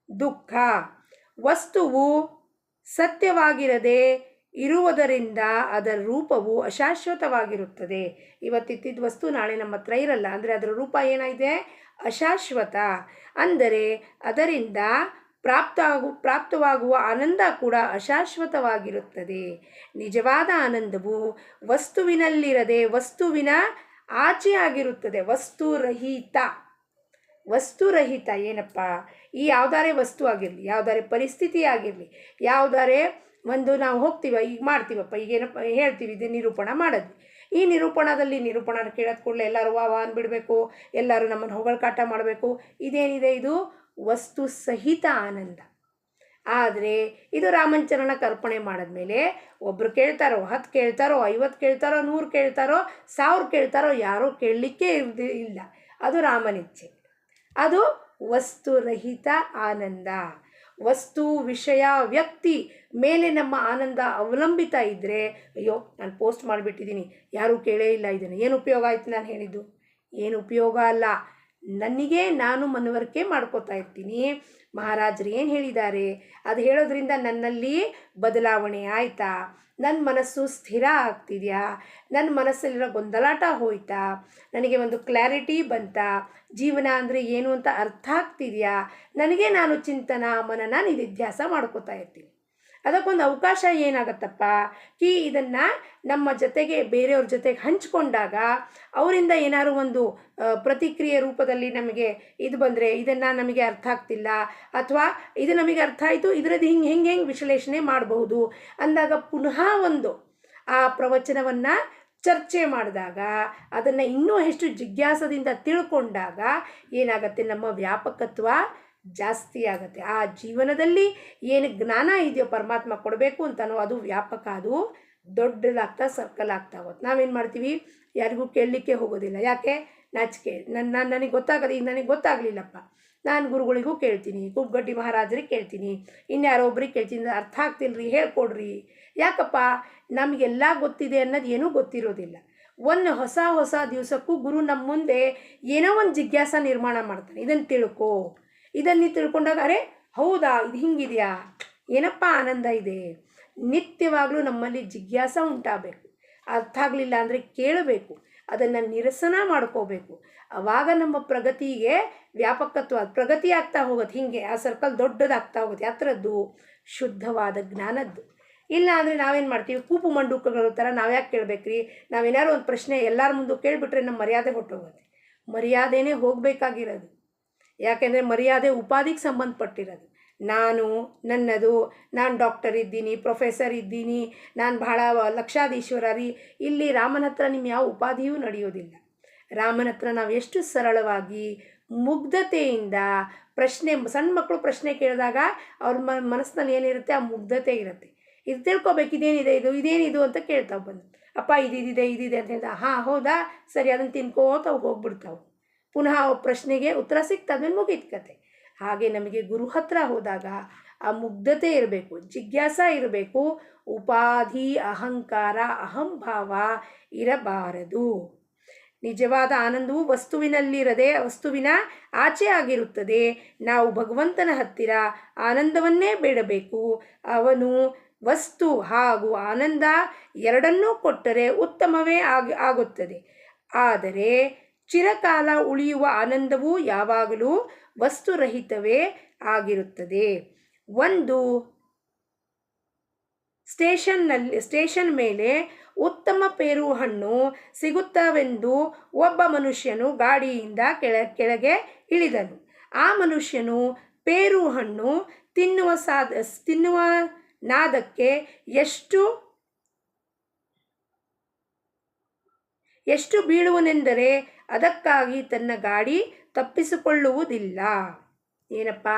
ದುಃಖ. ವಸ್ತುವು ಸತ್ಯವಾಗಿರದೆ ಇರುವುದರಿಂದ ಅದರ ರೂಪವು ಅಶಾಶ್ವತವಾಗಿರುತ್ತದೆ. ಇವತ್ತಿದ್ದ ವಸ್ತು ನಾಳೆ ನಮ್ಮ ಹತ್ರ ಇರಲ್ಲ, ಅಂದರೆ ಅದರ ರೂಪ ಏನಾಗಿದೆ? ಅಶಾಶ್ವತ. ಅಂದರೆ ಅದರಿಂದ ಪ್ರಾಪ್ತವಾಗುವ ಆನಂದ ಕೂಡ ಅಶಾಶ್ವತವಾಗಿರುತ್ತದೆ. ನಿಜವಾದ ಆನಂದವು ವಸ್ತುವಿನಲ್ಲಿರದೆ ವಸ್ತುವಿನ ಆಚೆಯಾಗಿರುತ್ತದೆ. ವಸ್ತುರಹಿತ ಏನಪ್ಪ? ಈ ಯಾವುದಾರೇ ವಸ್ತು ಆಗಿರಲಿ, ಯಾವುದಾರೇ ಪರಿಸ್ಥಿತಿ ಆಗಿರಲಿ, ಯಾವುದಾರೇ ಒಂದು ನಾವು ಹೋಗ್ತೀವ, ಈಗ ಮಾಡ್ತೀವಪ್ಪ, ಈಗೇನಪ್ಪ ಹೇಳ್ತೀವಿ, ಇದು ನಿರೂಪಣ ಮಾಡಿದ್ವಿ. ಈ ನಿರೂಪಣ ಕೇಳೋದು ಕೂಡಲೇ ಎಲ್ಲರೂ ವಾ ಅಂದ್ಬಿಡಬೇಕು, ಎಲ್ಲರೂ ನಮ್ಮನ್ನು ಹೊಗಳ್ಕಾಟ ಮಾಡಬೇಕು. ಇದೇನಿದೆ? ಇದು ವಸ್ತು ಸಹಿತ ಆನಂದ. ಆದರೆ ಇದು ರಾಮಚರಣ ಕರ್ಪಣೆ ಮಾಡಿದ್ಮೇಲೆ ಒಬ್ಬರು ಕೇಳ್ತಾರೋ, 10 ಕೇಳ್ತಾರೋ, 50 ಕೇಳ್ತಾರೋ, 100 ಕೇಳ್ತಾರೋ, 1000 ಕೇಳ್ತಾರೋ, ಯಾರೂ ಕೇಳಲಿಕ್ಕೆ ಇಲ್ಲ. ಅದು ರಾಮನಿಚ್ಛೆ. ಅದು ವಸ್ತುರಹಿತ ಆನಂದ. ವಸ್ತು, ವಿಷಯ, ವ್ಯಕ್ತಿ ಮೇಲೆ ನಮ್ಮ ಆನಂದ ಅವಲಂಬಿತ ಇದ್ದರೆ, ಅಯ್ಯೋ ನಾನು ಪೋಸ್ಟ್ ಮಾಡಿಬಿಟ್ಟಿದ್ದೀನಿ, ಯಾರೂ ಕೇಳೇ ಇಲ್ಲ, ಇದನ್ನು ಏನು ಉಪಯೋಗ ಆಯ್ತು ನಾನು ಹೇಳಿದ್ದು? ಏನು ಉಪಯೋಗ ಅಲ್ಲ. ನಾನು ಮನವರಿಕೆ ಮಾಡ್ಕೋತಾ ಇರ್ತೀನಿ, ಮಹಾರಾಜರು ಏನು ಹೇಳಿದ್ದಾರೆ ಅದು ಹೇಳೋದ್ರಿಂದ ನನ್ನಲ್ಲಿ ಬದಲಾವಣೆ ಆಯಿತಾ? ನನ್ನ ಮನಸ್ಸು ಸ್ಥಿರ ಆಗ್ತಿದೆಯಾ? ನನ್ನ ಮನಸ್ಸಲ್ಲಿರೋ ಗೊಂದಲಾಟ ಹೋಯ್ತಾ? ನನಗೆ ಒಂದು ಕ್ಲಾರಿಟಿ ಬಂತಾ? ಜೀವನ ಅಂದರೆ ಏನು ಅಂತ ಅರ್ಥ ಆಗ್ತಿದೆಯಾ? ನನಗೆ ನಾನು ಚಿಂತನ ಮನನ ನಿಧಿಧ್ಯಾಸ ಮಾಡ್ಕೋತಾ ಇರ್ತೀನಿ. ಅದಕ್ಕೊಂದು ಅವಕಾಶ ಏನಾಗತ್ತಪ್ಪ, ಇದನ್ನು ನಮ್ಮ ಜೊತೆಗೆ ಬೇರೆಯವ್ರ ಜೊತೆಗೆ ಹಂಚ್ಕೊಂಡಾಗ ಅವರಿಂದ ಏನಾದ್ರು ಒಂದು ಪ್ರತಿಕ್ರಿಯೆ ರೂಪದಲ್ಲಿ ನಮಗೆ ಇದು ಬಂದರೆ, ಇದನ್ನು ನಮಗೆ ಅರ್ಥ ಆಗ್ತಿಲ್ಲ, ಅಥವಾ ಇದು ನಮಗೆ ಅರ್ಥ ಆಯಿತು, ಇದರದ್ದು ಹೆಂಗೆ ವಿಶ್ಲೇಷಣೆ ಮಾಡಬಹುದು ಅಂದಾಗ ಪುನಃ ಒಂದು ಆ ಪ್ರವಚನವನ್ನು ಚರ್ಚೆ ಮಾಡಿದಾಗ, ಅದನ್ನು ಇನ್ನೂ ಹೆಚ್ಚು ಜಿಜ್ಞಾಸದಿಂದ ತಿಳ್ಕೊಂಡಾಗ ಏನಾಗುತ್ತೆ? ನಮ್ಮ ವ್ಯಾಪಕತ್ವ ಜಾಸ್ತಿ ಆಗುತ್ತೆ. ಆ ಜೀವನದಲ್ಲಿ ಏನು ಜ್ಞಾನ ಇದೆಯೋ ಪರಮಾತ್ಮ ಕೊಡಬೇಕು ಅಂತನೋ ಅದು ವ್ಯಾಪಕ, ಅದು ದೊಡ್ಡದಾಗ್ತಾ ಸರ್ಕಲ್ ಆಗ್ತಾ ಹೋಗುತ್ತೆ. ನಾವೇನು ಮಾಡ್ತೀವಿ? ಯಾರಿಗೂ ಕೇಳಲಿಕ್ಕೆ ಹೋಗೋದಿಲ್ಲ. ಯಾಕೆ? ನಾಚಿಕೆ. ನನಗೆ ಗೊತ್ತಾಗದೆ, ಈಗ ನನಗೆ ಗೊತ್ತಾಗಲಿಲ್ಲಪ್ಪ, ನಾನು ಗುರುಗಳಿಗೂ ಕೇಳ್ತೀನಿ, ಕುಬ್ಗಡ್ಡಿ ಮಹಾರಾಜರಿಗೆ ಕೇಳ್ತೀನಿ, ಇನ್ಯಾರೋ ಒಬ್ರಿಗೆ ಕೇಳ್ತೀನಿ, ಅರ್ಥ ಆಗ್ತಿಲ್ರಿ, ಹೇಳ್ಕೊಡ್ರಿ. ಯಾಕಪ್ಪ? ನಮಗೆಲ್ಲ ಗೊತ್ತಿದೆ ಅನ್ನೋದು ಏನೂ ಗೊತ್ತಿರೋದಿಲ್ಲ. ಒಂದು ಹೊಸ ದಿವಸಕ್ಕೂ ಗುರು ನಮ್ಮ ಮುಂದೆ ಏನೋ ಒಂದು ಜಿಜ್ಞಾಸ ನಿರ್ಮಾಣ ಮಾಡ್ತಾನೆ. ಇದನ್ನು ತಿಳ್ಕೊ. ಇದನ್ನು ತಿಳ್ಕೊಂಡಾಗ ಅರೆ ಹೌದಾ, ಇದು ಹಿಂಗಿದೆಯಾ, ಏನಪ್ಪ ಆನಂದ ಇದೆ. ನಿತ್ಯವಾಗಲೂ ನಮ್ಮಲ್ಲಿ ಜಿಜ್ಞಾಸ ಉಂಟಾಗಬೇಕು. ಅರ್ಥ ಆಗಲಿಲ್ಲ ಅಂದರೆ ಕೇಳಬೇಕು, ಅದನ್ನು ನಿರಸನ ಮಾಡ್ಕೋಬೇಕು. ಆವಾಗ ನಮ್ಮ ಪ್ರಗತಿಗೆ ಪ್ರಗತಿ ಆಗ್ತಾ ಹೋಗುತ್ತೆ. ಹೀಗೆ ಆ ಸರ್ಕಲ್ ದೊಡ್ಡದಾಗ್ತಾ ಹೋಗುತ್ತೆ. ಯಾತ್ರದ್ದು? ಶುದ್ಧವಾದ ಜ್ಞಾನದ್ದು. ಇಲ್ಲ ಅಂದರೆ ನಾವೇನು ಮಾಡ್ತೀವಿ? ಕೂಪು ಮಂಡೂಕಗಳ ಥರ ನಾವ್ಯಾಕೆ ಕೇಳಬೇಕ್ರಿ? ನಾವೇನಾದ್ರು ಒಂದು ಪ್ರಶ್ನೆ ಎಲ್ಲರ ಮುಂದೆ ಕೇಳಿಬಿಟ್ರೆ ನಮ್ಮ ಮರ್ಯಾದೆ ಹೊಟ್ಟೋಗುತ್ತೆ. ಮರ್ಯಾದೆನೇ ಹೋಗಬೇಕಾಗಿರೋದು. ಯಾಕೆಂದರೆ ಮರ್ಯಾದೆ ಉಪಾಧಿಗೆ ಸಂಬಂಧಪಟ್ಟಿರೋದು. ನನ್ನದು, ನಾನು ಡಾಕ್ಟರ್ ಇದ್ದೀನಿ, ಪ್ರೊಫೆಸರ್ ಇದ್ದೀನಿ, ನಾನು ಬಹಳ ಲಕ್ಷಾಧೀಶ್ವರ ರೀ. ಇಲ್ಲಿ ರಾಮನ ಹತ್ರ ನಿಮ್ಮ ಯಾವ ಉಪಾಧಿಯೂ ನಡೆಯೋದಿಲ್ಲ. ರಾಮನ ಹತ್ರ ನಾವು ಎಷ್ಟು ಸರಳವಾಗಿ ಮುಗ್ಧತೆಯಿಂದ ಸಣ್ಣ ಮಕ್ಕಳು ಪ್ರಶ್ನೆ ಕೇಳಿದಾಗ ಅವ್ರ ಮನಸ್ಸಿನಲ್ಲಿ ಏನಿರುತ್ತೆ? ಆ ಮುಗ್ಧತೆ ಇರುತ್ತೆ. ಇದು ತಿಳ್ಕೊಬೇಕು, ಇದೇನಿದು ಅಂತ ಕೇಳ್ತಾವೆ ಬಂದು. ಅಪ್ಪ ಇದಿದೆ ಅಂತ ಹೇಳ್ದ. ಹಾಂ ಹೌದಾ, ಸರಿ, ಅದನ್ನು ತಿನ್ಕೋತ ಹೋಗ್ಬಿಡ್ತಾವೆ. ಪುನಃ ಪ್ರಶ್ನೆಗೆ ಉತ್ತರ ಸಿಗ್ತದೆ, ಮುಗೀತು ಕತೆ. ಹಾಗೆ ನಮಗೆ ಗುರು ಹತ್ರ ಹೋದಾಗ ಆ ಮುಗ್ಧತೆ ಇರಬೇಕು, ಜಿಜ್ಞಾಸ ಇರಬೇಕು, ಉಪಾಧಿ, ಅಹಂಕಾರ, ಅಹಂಭಾವ ಇರಬಾರದು. ನಿಜವಾದ ಆನಂದವು ವಸ್ತುವಿನಲ್ಲಿರದೆ ವಸ್ತುವಿನ ಆಚೆ ಆಗಿರುತ್ತದೆ. ನಾವು ಭಗವಂತನ ಹತ್ತಿರ ಆನಂದವನ್ನೇ ಬೇಡಬೇಕು. ಅವನು ವಸ್ತು ಹಾಗೂ ಆನಂದ ಎರಡನ್ನೂ ಕೊಟ್ಟರೆ ಉತ್ತಮವೇ ಆಗುತ್ತದೆ. ಆದರೆ ಚಿರಕಾಲ ಉಳಿಯುವ ಆನಂದವು ಯಾವಾಗಲೂ ವಸ್ತುರಹಿತವೇ ಆಗಿರುತ್ತದೆ. ಒಂದು ಸ್ಟೇಷನ್ ಮೇಲೆ ಉತ್ತಮ ಪೇರು ಹಣ್ಣು ಸಿಗುತ್ತವೆಂದು ಒಬ್ಬ ಮನುಷ್ಯನು ಗಾಡಿಯಿಂದ ಕೆಳಗೆ ಇಳಿದನು. ಆ ಮನುಷ್ಯನು ಪೇರು ಹಣ್ಣು ತಿನ್ನುವ ನಾದಕ್ಕೆ ಎಷ್ಟು ಬೀಳುವನೆಂದರೆ ಅದಕ್ಕಾಗಿ ತನ್ನ ಗಾಡಿ ತಪ್ಪಿಸಿಕೊಳ್ಳುವುದಿಲ್ಲ. ಏನಪ್ಪ?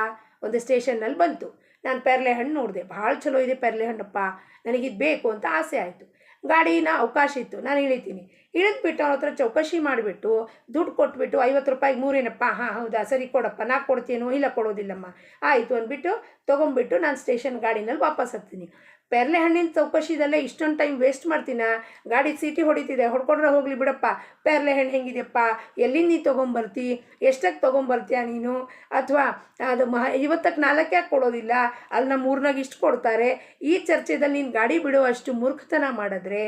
ಒಂದು ಸ್ಟೇಷನ್ನಲ್ಲಿ ಬಂತು. ನಾನು ಪೇರಲೆ ಹಣ್ಣು ನೋಡಿದೆ, ಭಾಳ ಚಲೋ ಇದೆ ಪೇರಲೆ ಹಣ್ಣಪ್ಪ, ನನಗಿದು ಬೇಕು ಅಂತ ಆಸೆ ಆಯಿತು. ಗಾಡಿನ ಅವಕಾಶ ಇತ್ತು, ನಾನು ಇಳಿತೀನಿ. ಇಳಿದ್ಬಿಟ್ಟು ಅವ್ರ ಹತ್ರ ಚೌಕಶಿ ಮಾಡಿಬಿಟ್ಟು ದುಡ್ಡು ಕೊಟ್ಬಿಟ್ಟು 50 ರೂಪಾಯಿಗೆ ಮೂರೇನಪ್ಪ, ಹಾಂ ಹೌದಾ ಸರಿ ಕೊಡಪ್ಪ, ನಾ ಕೊಡ್ತೀನೋ, ಇಲ್ಲ ಕೊಡೋದಿಲ್ಲಮ್ಮ, ಆಯಿತು ಅಂದ್ಬಿಟ್ಟು ತೊಗೊಂಬಿಟ್ಟು ನಾನು ಸ್ಟೇಷನ್ ಗಾಡಿನಲ್ಲಿ ವಾಪಸ್ ಹತ್ತೀನಿ. ಪೇರಲೆ ಹಣ್ಣಿನ ಚೌಕಶಿದಲ್ಲೇ ಇಷ್ಟೊಂದು ಟೈಮ್ ವೇಸ್ಟ್ ಮಾಡ್ತೀನ? ಗಾಡಿ ಸೀಟಿ ಹೊಡಿತಿದೆ, ಹೊಡ್ಕೊಂಡ್ರೆ ಹೋಗಲಿ ಬಿಡಪ್ಪ, ಪೇರಲೆ ಹಣ್ಣು ಹೆಂಗಿದೆಯಪ್ಪ, ಎಲ್ಲಿಂದ ನೀ ತೊಗೊಂಬರ್ತಿ, ಎಷ್ಟಕ್ಕೆ ತೊಗೊಂಬರ್ತೀಯ ನೀನು, ಅಥವಾ ಅದು 50ಕ್ಕೆ 4 ಯಾಕೆ ಕೊಡೋದಿಲ್ಲ, ಅಲ್ಲಿ ನಮ್ಮ ಊರ್ನಾಗ ಇಷ್ಟು ಕೊಡ್ತಾರೆ. ಈ ಚರ್ಚೆದಲ್ಲಿ ನೀನು ಗಾಡಿ ಬಿಡೋ ಅಷ್ಟು ಮೂರ್ಖತನ ಮಾಡಿದ್ರೆ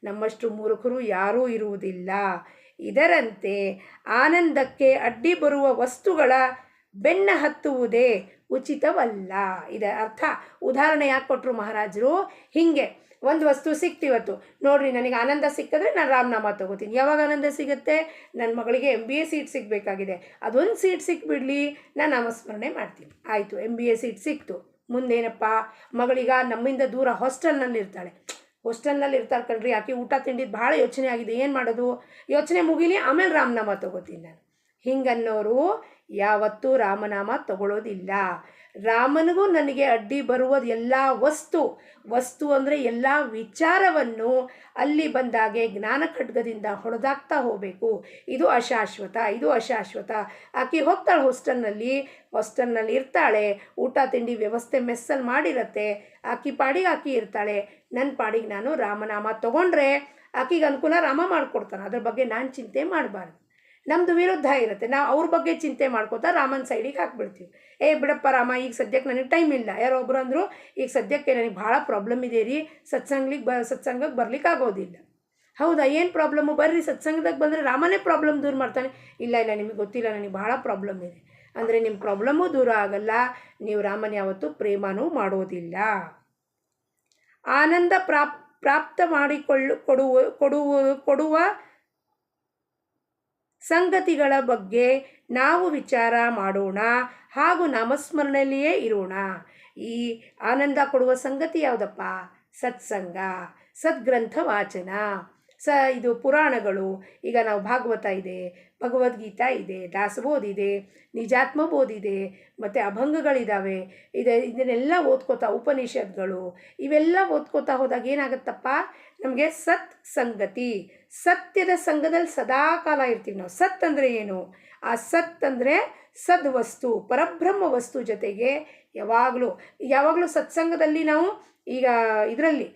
ನಮ್ಮಷ್ಟು ಮೂರ್ಖರು ಯಾರೂ ಇರುವುದಿಲ್ಲ. ಇದರಂತೆ ಆನಂದಕ್ಕೆ ಅಡ್ಡಿ ಬರುವ ವಸ್ತುಗಳ ಬೆನ್ನ ಹತ್ತುವುದೇ ಉಚಿತವಲ್ಲ. ಇದರ ಅರ್ಥ ಉದಾಹರಣೆ ಯಾಕೆ ಕೊಟ್ಟರು ಮಹಾರಾಜರು, ಹೀಗೆ ಒಂದು ವಸ್ತು ಸಿಕ್ತಿವತ್ತು ನೋಡ್ರಿ, ನನಗೆ ಆನಂದ ಸಿಕ್ಕಿದ್ರೆ ನಾನು ರಾಮನಾಮ ತೊಗೋತೀನಿ. ಯಾವಾಗ ಆನಂದ ಸಿಗುತ್ತೆ? ನನ್ನ ಮಗಳಿಗೆ MBA ಸೀಟ್ ಸಿಗಬೇಕಾಗಿದೆ, ಅದೊಂದು ಸೀಟ್ ಸಿಕ್ಬಿಡಲಿ, ನಾನು ನಾಮಸ್ಮರಣೆ ಮಾಡ್ತೀನಿ. ಆಯಿತು, MBA ಸೀಟ್ ಸಿಕ್ತು. ಮುಂದೇನಪ್ಪ, ಮಗಳೀಗ ನಮ್ಮಿಂದ ದೂರ ಹಾಸ್ಟೆಲ್ನಲ್ಲಿ ಇರ್ತಾಳೆ. ಹಾಸ್ಟೆಲ್ನಲ್ಲಿ ಇರ್ತಾರೆ ಕಣ್ರಿ, ಆಕೆ ಊಟ ತಿಂಡಿದ್ದು ಭಾಳ ಯೋಚನೆ ಆಗಿದೆ, ಏನು ಮಾಡೋದು? ಯೋಚನೆ ಮುಗಿಲಿ, ಆಮೇಲೆ ರಾಮನಾಮ ತೊಗೋತೀನಿ ನಾನು. ಹಿಂಗನ್ನೋರು ಯಾವತ್ತೂ ರಾಮನಾಮ ತಗೊಳ್ಳೋದಿಲ್ಲ. ರಾಮನಿಗೂ ನನಗೆ ಅಡ್ಡಿ ಬರುವುದು ಎಲ್ಲ ವಸ್ತು ಅಂದರೆ ಎಲ್ಲ ವಿಚಾರವನ್ನು ಅಲ್ಲಿ ಬಂದಾಗೆ ಜ್ಞಾನ ಖಡ್ಗದಿಂದ ಹೊಡೆದಾಗ್ತಾ ಹೋಗಬೇಕು. ಇದು ಅಶಾಶ್ವತ. ಆಕೆ ಹೋಗ್ತಾಳೆ ಹಾಸ್ಟೆಲ್ನಲ್ಲಿ ಇರ್ತಾಳೆ, ಊಟ ತಿಂಡಿ ವ್ಯವಸ್ಥೆ ಮೆಸ್ಸಲ್ಲಿ ಮಾಡಿರತ್ತೆ, ಆಕೆ ಪಾಡಿಗೆ ಆಕೆ ಇರ್ತಾಳೆ, ನನ್ನ ಪಾಡಿಗೆ ನಾನು ರಾಮನಾಮ ತೊಗೊಂಡ್ರೆ ಆಕೆಗೆ ಅನುಕೂಲ ರಾಮ ಮಾಡಿಕೊಡ್ತಾನೆ. ಅದ್ರ ಬಗ್ಗೆ ನಾನು ಚಿಂತೆ ಮಾಡಬಾರ್ದು. ನಮ್ಮದು ವಿರುದ್ಧ ಇರುತ್ತೆ, ನಾವು ಅವ್ರ ಬಗ್ಗೆ ಚಿಂತೆ ಮಾಡ್ಕೋತಾ ರಾಮನ ಸೈಡಿಗೆ ಹಾಕ್ಬಿಡ್ತೀವಿ. ಬಿಡಪ್ಪ ರಾಮ, ಈಗ ಸದ್ಯಕ್ಕೆ ನನಗೆ ಟೈಮ್ ಇಲ್ಲ. ಯಾರೋ ಒಬ್ಬರು ಅಂದರು, ಈಗ ಸದ್ಯಕ್ಕೆ ನನಗೆ ಭಾಳ ಪ್ರಾಬ್ಲಮ್ ಇದೆ ರೀ, ಸತ್ಸಂಗಕ್ಕೆ ಬರ್ಲಿಕ್ಕೆ ಆಗೋದಿಲ್ಲ. ಹೌದಾ, ಏನು ಪ್ರಾಬ್ಲಮ್ಮು? ಬರ್ರಿ, ಸತ್ಸಂಗದಾಗ ಬಂದರೆ ರಾಮನೇ ಪ್ರಾಬ್ಲಮ್ ದೂರ ಮಾಡ್ತಾನೆ. ಇಲ್ಲ ನಿಮಗೆ ಗೊತ್ತಿಲ್ಲ, ನನಗೆ ಭಾಳ ಪ್ರಾಬ್ಲಮ್ ಇದೆ ಅಂದರೆ ನಿಮ್ಮ ಪ್ರಾಬ್ಲಮ್ಮು ದೂರ ಆಗಲ್ಲ, ನೀವು ರಾಮನ ಯಾವತ್ತೂ ಪ್ರೇಮನೂ ಮಾಡೋದಿಲ್ಲ. ಆನಂದ ಪ್ರಾಪ್ತ ಕೊಡುವ ಸಂಗತಿಗಳ ಬಗ್ಗೆ ನಾವು ವಿಚಾರ ಮಾಡೋಣ ಹಾಗೂ ನಾಮಸ್ಮರಣೆಯಲ್ಲಿಯೇ ಇರೋಣ. ಈ ಆನಂದ ಕೊಡುವ ಸಂಗತಿ ಯಾವುದಪ್ಪ? ಸತ್ಸಂಗ, ಸದ್ಗ್ರಂಥ ವಾಚನ, ಇದು ಪುರಾಣಗಳು. ಈಗ ನಾವು ಭಾಗವತ ಇದೆ, ಭಗವದ್ಗೀತಾ ಇದೆ, ದಾಸಬೋಧ ಇದೆ, ನಿಜಾತ್ಮಬೋಧ ಇದೆ, ಮತ್ತು ಅಭಂಗಗಳಿದ್ದಾವೆ. ಇದನ್ನೆಲ್ಲ ಓದ್ಕೋತಾ, ಉಪನಿಷತ್ಗಳು ಇವೆಲ್ಲ ಓದ್ಕೋತಾ ಹೋದಾಗ ಏನಾಗುತ್ತಪ್ಪ, ನಮಗೆ ಸಂಗತಿ, ಸತ್ಯದ ಸಂಘದಲ್ಲಿ ಸದಾಕಾಲ ಇರ್ತೀವಿ ನಾವು. ಸತ್ ಅಂದರೆ ಏನು? ಆ ಸತ್ ಅಂದರೆ ಸದ್ವಸ್ತು, ಪರಬ್ರಹ್ಮ ವಸ್ತು ಜೊತೆಗೆ ಯಾವಾಗಲೂ ಸತ್ಸಂಗದಲ್ಲಿ ನಾವು ಈಗ ಇದರಲ್ಲಿ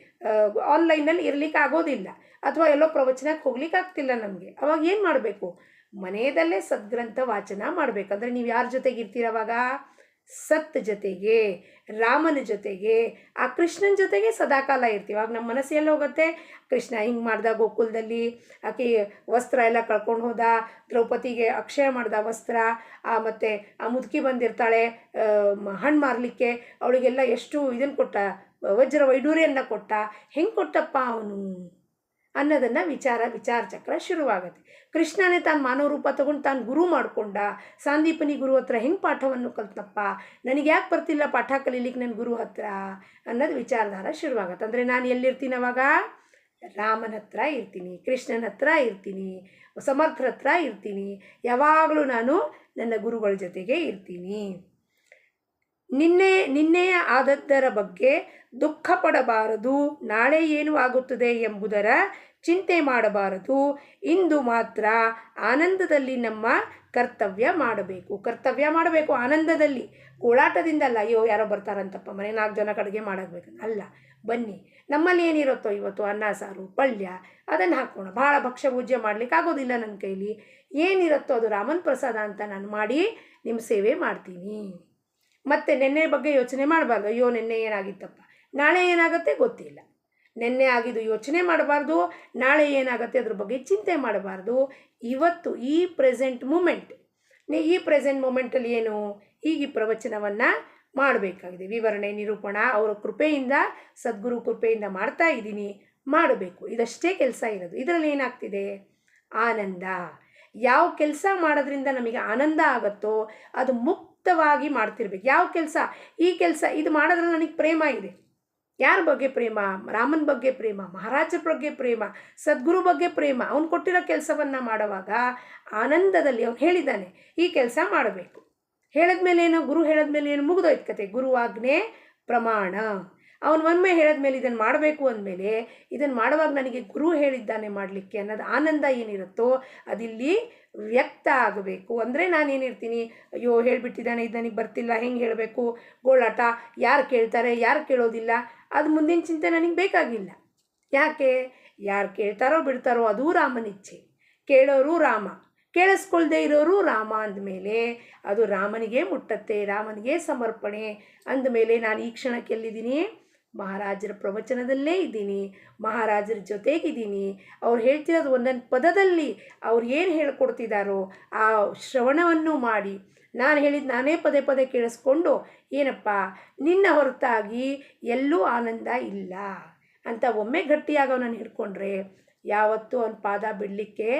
ಆನ್ಲೈನಲ್ಲಿ ಇರಲಿಕ್ಕೆ ಆಗೋದಿಲ್ಲ, ಅಥವಾ ಎಲ್ಲೋ ಪ್ರವಚನಕ್ಕೆ ಹೋಗ್ಲಿಕ್ಕೆ ಆಗ್ತಿಲ್ಲ ನಮಗೆ. ಅವಾಗ ಏನು ಮಾಡಬೇಕು? ಮನೆಯಲ್ಲೇ ಸದ್ಗ್ರಂಥ ವಾಚನ ಮಾಡಬೇಕಂದ್ರೆ ನೀವು ಯಾರ ಜೊತೆಗೆ ಇರ್ತೀರ ಅವಾಗ? ಸತ್ ಜೊತೆಗೆ, ರಾಮನ ಜೊತೆಗೆ, ಆ ಕೃಷ್ಣನ ಜೊತೆಗೆ ಸದಾಕಾಲ ಇರ್ತೀವಿ. ಆಗ ನಮ್ಮ ಮನಸ್ಸೆಲ್ಲ ಹೋಗುತ್ತೆ, ಕೃಷ್ಣ ಹಿಂಗೆ ಮಾಡ್ದ ಗೋಕುಲದಲ್ಲಿ, ಆಕೆ ವಸ್ತ್ರ ಎಲ್ಲ ಕಳ್ಕೊಂಡು ಹೋದ, ದ್ರೌಪದಿಗೆ ಅಕ್ಷಯ ಮಾಡ್ದ ವಸ್ತ್ರ, ಮತ್ತು ಆ ಮುದುಕಿ ಬಂದಿರ್ತಾಳೆ ಹಣ್ಣು ಮಾರಲಿಕ್ಕೆ, ಅವಳಿಗೆಲ್ಲ ಎಷ್ಟು ಇದನ್ನು ಕೊಟ್ಟ, ವಜ್ರ ವೈಡೂರ್ಯವನ್ನು ಕೊಟ್ಟ, ಹೆಂಗೆ ಕೊಟ್ಟಪ್ಪ ಅವನು ಅನ್ನೋದನ್ನು ವಿಚಾರ ಚಕ್ರ ಶುರುವಾಗುತ್ತೆ. ಕೃಷ್ಣನೇ ತಾನು ಮಾನವ ರೂಪ ತಗೊಂಡು ತಾನು ಗುರು ಮಾಡಿಕೊಂಡ, ಸಾಂದೀಪನಿ ಗುರು ಹತ್ರ ಹೆಂಗೆ ಪಾಠವನ್ನು ಕಲ್ತನಪ್ಪ, ನನಗೆ ಯಾಕೆ ಬರ್ತಿಲ್ಲ ಪಾಠ ಕಲೀಲಿಕ್ಕೆ ನನ್ನ ಗುರು ಹತ್ರ ಅನ್ನೋದು ವಿಚಾರಧಾರ ಶುರುವಾಗತ್ತೆ. ಅಂದರೆ ನಾನು ಎಲ್ಲಿರ್ತೀನಿ ಅವಾಗ? ರಾಮನ ಹತ್ರ ಇರ್ತೀನಿ, ಕೃಷ್ಣನ ಹತ್ರ ಇರ್ತೀನಿ, ಸಮರ್ಥರ ಹತ್ರ ಇರ್ತೀನಿ. ಯಾವಾಗಲೂ ನಾನು ನನ್ನ ಗುರುಗಳ ಜೊತೆಗೆ ಇರ್ತೀನಿ. ನಿನ್ನೆಯ ಆದದ್ದರ ಬಗ್ಗೆ ದುಃಖ ಪಡಬಾರದು, ನಾಳೆ ಏನು ಆಗುತ್ತದೆ ಎಂಬುದರ ಚಿಂತೆ ಮಾಡಬಾರದು. ಇಂದು ಮಾತ್ರ ಆನಂದದಲ್ಲಿ ನಮ್ಮ ಕರ್ತವ್ಯ ಮಾಡಬೇಕು. ಆನಂದದಲ್ಲಿ, ಗೋಳಾಟದಿಂದಲ್ಲ, ಅಯ್ಯೋ ಯಾರೋ ಬರ್ತಾರಂತಪ್ಪ ಮನೆ 4 ಜನ ಅಡುಗೆ ಮಾಡಬೇಕು ಅಲ್ಲ. ಬನ್ನಿ, ನಮ್ಮಲ್ಲಿ ಏನಿರುತ್ತೋ ಇವತ್ತು ಅನ್ನ ಸಾರು ಪಲ್ಯ ಅದನ್ನು ಹಾಕೋಣ. ಭಾಳ ಭಕ್ಷ್ಯ ಪೂಜೆ ಮಾಡಲಿಕ್ಕೆ ಆಗೋದಿಲ್ಲ ನನ್ನ ಕೈಲಿ. ಏನಿರುತ್ತೋ ಅದು ರಾಮನ ಪ್ರಸಾದ ಅಂತ ನಾನು ಮಾಡಿ ನಿಮ್ಮ ಸೇವೆ ಮಾಡ್ತೀನಿ. ಮತ್ತು ನೆನ್ನೆ ಬಗ್ಗೆ ಯೋಚನೆ ಮಾಡಬಾರ್ದು. ಅಯ್ಯೋ ನೆನ್ನೆ ಏನಾಗಿತ್ತಪ್ಪ, ನಾಳೆ ಏನಾಗುತ್ತೆ ಗೊತ್ತಿಲ್ಲ. ನೆನ್ನೆ ಆಗಿದ್ದು ಯೋಚನೆ ಮಾಡಬಾರ್ದು, ನಾಳೆ ಏನಾಗುತ್ತೆ ಅದ್ರ ಬಗ್ಗೆ ಚಿಂತೆ ಮಾಡಬಾರ್ದು. ಇವತ್ತು ಈ ಪ್ರೆಸೆಂಟ್ ಮೂಮೆಂಟಲ್ಲಿ ಏನು, ಈಗ ಈ ಪ್ರವಚನವನ್ನು ಮಾಡಬೇಕಾಗಿದೆ. ವಿವರಣೆ ನಿರೂಪಣಾ ಅವರ ಕೃಪೆಯಿಂದ, ಸದ್ಗುರು ಕೃಪೆಯಿಂದ ಮಾಡ್ತಾ ಇದ್ದೀನಿ, ಮಾಡಬೇಕು. ಇದಷ್ಟೇ ಕೆಲಸ ಇರೋದು. ಇದರಲ್ಲಿ ಏನಾಗ್ತಿದೆ? ಆನಂದ. ಯಾವ ಕೆಲಸ ಮಾಡೋದ್ರಿಂದ ನಮಗೆ ಆನಂದ ಆಗುತ್ತೋ ಅದು ಮುಕ್ತವಾಗಿ ಮಾಡ್ತಿರ್ಬೇಕು. ಯಾವ ಕೆಲಸ? ಈ ಕೆಲಸ ಇದು ಮಾಡೋದ್ರಲ್ಲಿ ನನಗೆ ಪ್ರೇಮ ಇದೆ. ಯಾರ ಬಗ್ಗೆ ಪ್ರೇಮ? ರಾಮನ ಬಗ್ಗೆ ಪ್ರೇಮ, ಮಹಾರಾಜರ ಬಗ್ಗೆ ಪ್ರೇಮ, ಸದ್ಗುರು ಬಗ್ಗೆ ಪ್ರೇಮ. ಅವನು ಕೊಟ್ಟಿರೋ ಕೆಲಸವನ್ನು ಮಾಡುವಾಗ ಆನಂದದಲ್ಲಿ ಅವನು ಹೇಳಿದ್ದಾನೆ ಈ ಕೆಲಸ ಮಾಡಬೇಕು. ಹೇಳಿದ್ಮೇಲೆ ಏನೋ ಗುರು ಹೇಳಿದ್ಮೇಲೆ ಏನು ಮುಗಿದೋಯ್ತು ಕತೆ. ಗುರುವಾಜ್ಞೆ ಪ್ರಮಾಣ. ಅವನು ಒಮ್ಮೆ ಹೇಳಿದ್ಮೇಲೆ ಇದನ್ನು ಮಾಡಬೇಕು ಅಂದಮೇಲೆ ಇದನ್ನು ಮಾಡುವಾಗ ನನಗೆ ಗುರು ಹೇಳಿದ್ದಾನೆ ಮಾಡಲಿಕ್ಕೆ ಅನ್ನೋದು ಆನಂದ ಏನಿರುತ್ತೋ ಅದಿಲ್ಲಿ ವ್ಯಕ್ತ ಆಗಬೇಕು. ಅಂದರೆ ನಾನೇನಿರ್ತೀನಿ, ಅಯ್ಯೋ ಹೇಳಿಬಿಟ್ಟಿದ್ದಾನೆ, ಇದು ನನಗೆ ಬರ್ತಿಲ್ಲ, ಹೆಂಗೆ ಹೇಳಬೇಕು, ಗೋಳಾಟ, ಯಾರು ಕೇಳ್ತಾರೆ ಯಾರು ಕೇಳೋದಿಲ್ಲ, ಅದು ಮುಂದಿನ ಚಿಂತೆ ನನಗೆ ಬೇಕಾಗಿಲ್ಲ. ಯಾಕೆ? ಯಾರು ಕೇಳ್ತಾರೋ ಬಿಡ್ತಾರೋ ಅದೂ ರಾಮನಿಚ್ಛೆ. ಕೇಳೋರು ರಾಮ, ಕೇಳಿಸ್ಕೊಳ್ದೇ ಇರೋರು ರಾಮ ಅಂದಮೇಲೆ ಅದು ರಾಮನಿಗೆ ಮುಟ್ಟತ್ತೆ, ರಾಮನಿಗೆ ಸಮರ್ಪಣೆ. ಅಂದಮೇಲೆ ನಾನು ಈ ಕ್ಷಣಕ್ಕೆ ಎಲ್ಲಿದ್ದೀನಿ? ಮಹಾರಾಜರ ಪ್ರವಚನದಲ್ಲೇ ಇದ್ದೀನಿ, ಮಹಾರಾಜರ ಜೊತೆಗಿದ್ದೀನಿ. ಅವ್ರು ಹೇಳ್ತಿರೋದು ಒಂದೊಂದು ಪದದಲ್ಲಿ ಅವ್ರು ಏನು ಹೇಳ್ಕೊಡ್ತಿದ್ದಾರೋ ಆ ಶ್ರವಣವನ್ನು ಮಾಡಿ ನಾನು ಹೇಳಿದ್ದು ನಾನೇ ಪದೇ ಪದೇ ಕೇಳಿಸ್ಕೊಂಡು ಏನಪ್ಪ ನಿನ್ನ ಹೊರತಾಗಿ ಎಲ್ಲೂ ಆನಂದ ಇಲ್ಲ ಅಂತ ಒಮ್ಮೆ ಗಟ್ಟಿಯಾಗಿ ಅವನನ್ನು ಹಿಡ್ಕೊಂಡ್ರೆ ಯಾವತ್ತೂ ಅವನ ಪಾದ ಬಿಡಲಿಕ್ಕೆ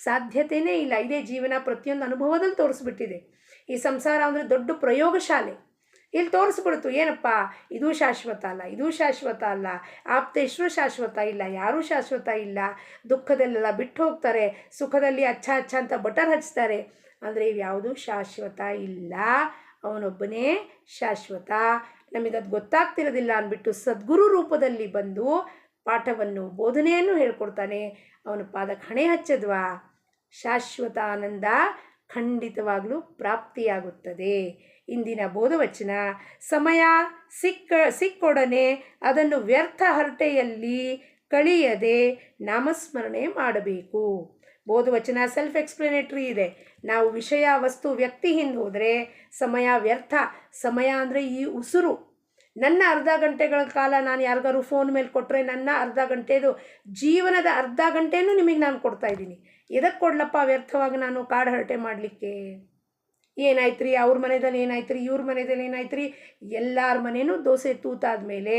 ಸಾಧ್ಯತೆಯೇ ಇಲ್ಲ. ಇದೇ ಜೀವನ ಪ್ರತಿಯೊಂದು ಅನುಭವದಲ್ಲಿ ತೋರಿಸ್ಬಿಟ್ಟಿದೆ. ಈ ಸಂಸಾರ ಅಂದರೆ ದೊಡ್ಡ ಪ್ರಯೋಗಶಾಲೆ. ಇಲ್ಲಿ ತೋರಿಸ್ಬಿಡ್ತು ಏನಪ್ಪ, ಇದೂ ಶಾಶ್ವತ ಅಲ್ಲ, ಇದೂ ಶಾಶ್ವತ ಅಲ್ಲ, ಆಪ್ತೇಶ್ವರು ಶಾಶ್ವತ ಇಲ್ಲ, ಯಾರೂ ಶಾಶ್ವತ ಇಲ್ಲ. ದುಃಖದಲ್ಲೆಲ್ಲ ಬಿಟ್ಟು ಹೋಗ್ತಾರೆ, ಸುಖದಲ್ಲಿ ಅಚ್ಚ ಅಚ್ಚ ಅಂತ ಬಟರ್ ಹಚ್ತಾರೆ. ಅಂದರೆ ಇವ್ಯಾವುದೂ ಶಾಶ್ವತ ಇಲ್ಲ, ಅವನೊಬ್ಬನೇ ಶಾಶ್ವತ. ನಮಗದು ಗೊತ್ತಾಗ್ತಿರೋದಿಲ್ಲ ಅಂದ್ಬಿಟ್ಟು ಸದ್ಗುರು ರೂಪದಲ್ಲಿ ಬಂದು ಪಾಠವನ್ನು ಬೋಧನೆಯನ್ನು ಹೇಳ್ಕೊಡ್ತಾನೆ. ಅವನ ಪಾದಕ್ಕೆ ಹಣೆ ಹಚ್ಚದ್ವಾ ಶಾಶ್ವತ ಆನಂದ ಖಂಡಿತವಾಗಲೂ ಪ್ರಾಪ್ತಿಯಾಗುತ್ತದೆ. ಇಂದಿನ ಬೋಧವಚನ, ಸಮಯ ಸಿಕ್ಕೊಡನೆ ಅದನ್ನು ವ್ಯರ್ಥ ಹರಟೆಯಲ್ಲಿ ಕಳೆಯದೆ ನಾಮಸ್ಮರಣೆ ಮಾಡಬೇಕು. ಬೋಧವಚನ ಸೆಲ್ಫ್ ಎಕ್ಸ್ಪ್ಲನೇಟ್ರಿ ಇದೆ. ನಾವು ವಿಷಯ ವಸ್ತು ವ್ಯಕ್ತಿ ಹಿಂದೆ ಹೋದರೆ ಸಮಯ ವ್ಯರ್ಥ. ಸಮಯ ಅಂದರೆ ಈ ಉಸಿರು. ನನ್ನ ಅರ್ಧ ಗಂಟೆಗಳ ಕಾಲ ನಾನು ಯಾರಿಗಾರು ಫೋನ್ ಮೇಲೆ ಕೊಟ್ಟರೆ ನನ್ನ ಅರ್ಧ ಗಂಟೆದು ಜೀವನದ ಅರ್ಧ ಗಂಟೆನೂ ನಿಮಗೆ ನಾನು ಕೊಡ್ತಾಯಿದ್ದೀನಿ. ಎದಕ್ಕೆ ಕೊಡ್ಲಪ್ಪ ವ್ಯರ್ಥವಾಗಿ ನಾನು ಕಾಡು ಹರಟೆ ಮಾಡಲಿಕ್ಕೆ? ಏನಾಯ್ತು ರೀ ಅವ್ರ ಮನೆಯಲ್ಲಿ ಏನಾಯ್ತು ರೀ ಇವ್ರ ಮನೆಯಲ್ಲಿ ಏನಾಯ್ತು ರೀ, ಎಲ್ಲರ ಮನೇನೂ ದೋಸೆ ತೂತಾದ್ಮೇಲೆ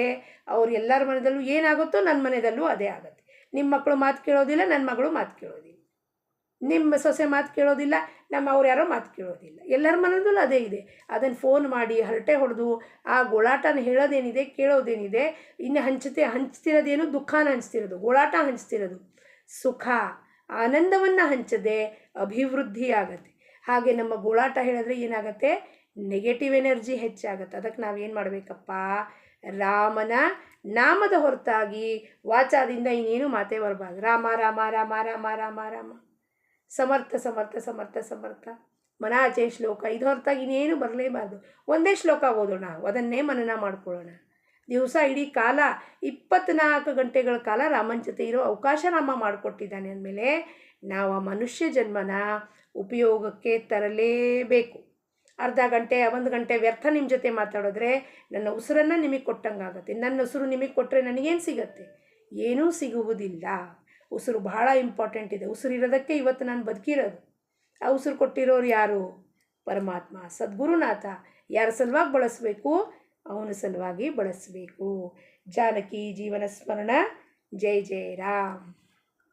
ಅವ್ರು ಎಲ್ಲರ ಮನೆಯಲ್ಲೂ ಏನಾಗುತ್ತೋ ನನ್ನ ಮನೆಯಲ್ಲೂ ಅದೇ ಆಗುತ್ತೆ. ನಿಮ್ಮ ಮಕ್ಕಳು ಮಾತು ಕೇಳೋದಿಲ್ಲ, ನನ್ನ ಮಗಳು ಮಾತು ಕೇಳೋದಿಲ್ಲ, ನಿಮ್ಮ ಸೊಸೆ ಮಾತು ಕೇಳೋದಿಲ್ಲ, ನಮ್ಮ ಅವ್ರು ಯಾರೋ ಮಾತು ಕೇಳೋದಿಲ್ಲ. ಎಲ್ಲರ ಮನೆಯಲ್ಲೂ ಅದೇ ಇದೆ. ಅದನ್ನು ಫೋನ್ ಮಾಡಿ ಹರಟೆ ಹೊಡೆದು ಆ ಗೋಳಾಟನ ಹೇಳೋದೇನಿದೆ ಕೇಳೋದೇನಿದೆ, ಇನ್ನು ಹಂಚ್ತಿರೋದೇನು ದುಃಖನ ಹಂಚ್ತಿರೋದು, ಗೋಳಾಟ ಹಂಚ್ತಿರೋದು. ಸುಖ ಆನಂದವನ್ನು ಹಂಚದೆ ಅಭಿವೃದ್ಧಿ ಆಗತ್ತೆ. ಹಾಗೆ ನಮ್ಮ ಗೋಳಾಟ ಹೇಳಿದ್ರೆ ಏನಾಗುತ್ತೆ? ನೆಗೆಟಿವ್ ಎನರ್ಜಿ ಹೆಚ್ಚಾಗತ್ತೆ. ಅದಕ್ಕೆ ನಾವೇನು ಮಾಡಬೇಕಪ್ಪ? ರಾಮನ ನಾಮದ ಹೊರತಾಗಿ ವಾಚಾದಿಂದ ಇನ್ನೇನು ಮಾತೇ ಬರಬಾರ್ದು. ರಾಮ ರಾಮ ರಾಮ ರಾಮ ರಾಮ ರಾಮ, ಸಮರ್ಥ ಸಮರ್ಥ ಸಮರ್ಥ ಸಮರ್ಥ, ಮನಾಚೆ ಶ್ಲೋಕ, ಇದು ಹೊರತಾಗಿ ಇನ್ನೇನು ಬರಲೇಬಾರ್ದು. ಒಂದೇ ಶ್ಲೋಕ ಓದೋಣ, ಅದನ್ನೇ ಮನನ ಮಾಡ್ಕೊಳ್ಳೋಣ. ದಿವಸ ಇಡೀ ಕಾಲ 24 ಗಂಟೆಗಳ ಕಾಲ ರಾಮನ ಜೊತೆ ಇರೋ ಅವಕಾಶ ರಾಮ ಮಾಡಿಕೊಟ್ಟಿದ್ದಾನೆ ಅಂದಮೇಲೆ ನಾವು ಆ ಮನುಷ್ಯ ಜನ್ಮನ ಉಪಯೋಗಕ್ಕೆ ತರಲೇಬೇಕು. ಅರ್ಧ ಗಂಟೆ 1 ಗಂಟೆ ವ್ಯರ್ಥ ನಿಮ್ಮ ಜೊತೆ ಮಾತಾಡಿದ್ರೆ ನನ್ನ ಉಸಿರನ್ನು ನಿಮಗೆ ಕೊಟ್ಟಂಗಾಗತ್ತೆ. ನನ್ನ ಉಸಿರು ನಿಮಗೆ ಕೊಟ್ಟರೆ ನನಗೇನು ಸಿಗತ್ತೆ? ಏನೂ ಸಿಗುವುದಿಲ್ಲ. ಉಸಿರು ಬಹಳ ಇಂಪಾರ್ಟೆಂಟ್ ಇದೆ. ಉಸಿರು ಇರೋದಕ್ಕೆ ಇವತ್ತು ನಾನು ಬದುಕಿರೋದು. ಆ ಉಸಿರು ಕೊಟ್ಟಿರೋರು ಯಾರು? ಪರಮಾತ್ಮ, ಸದ್ಗುರುನಾಥ. ಯಾರ ಸಲುವಾಗಿ ಬಳಸಬೇಕು? ಅವನ ಸಲುವಾಗಿ ಬಳಸಬೇಕು. ಜಾನಕಿ ಜೀವನ ಸ್ಮರಣ. ಜೈ ಜೈ ರಾಮ್.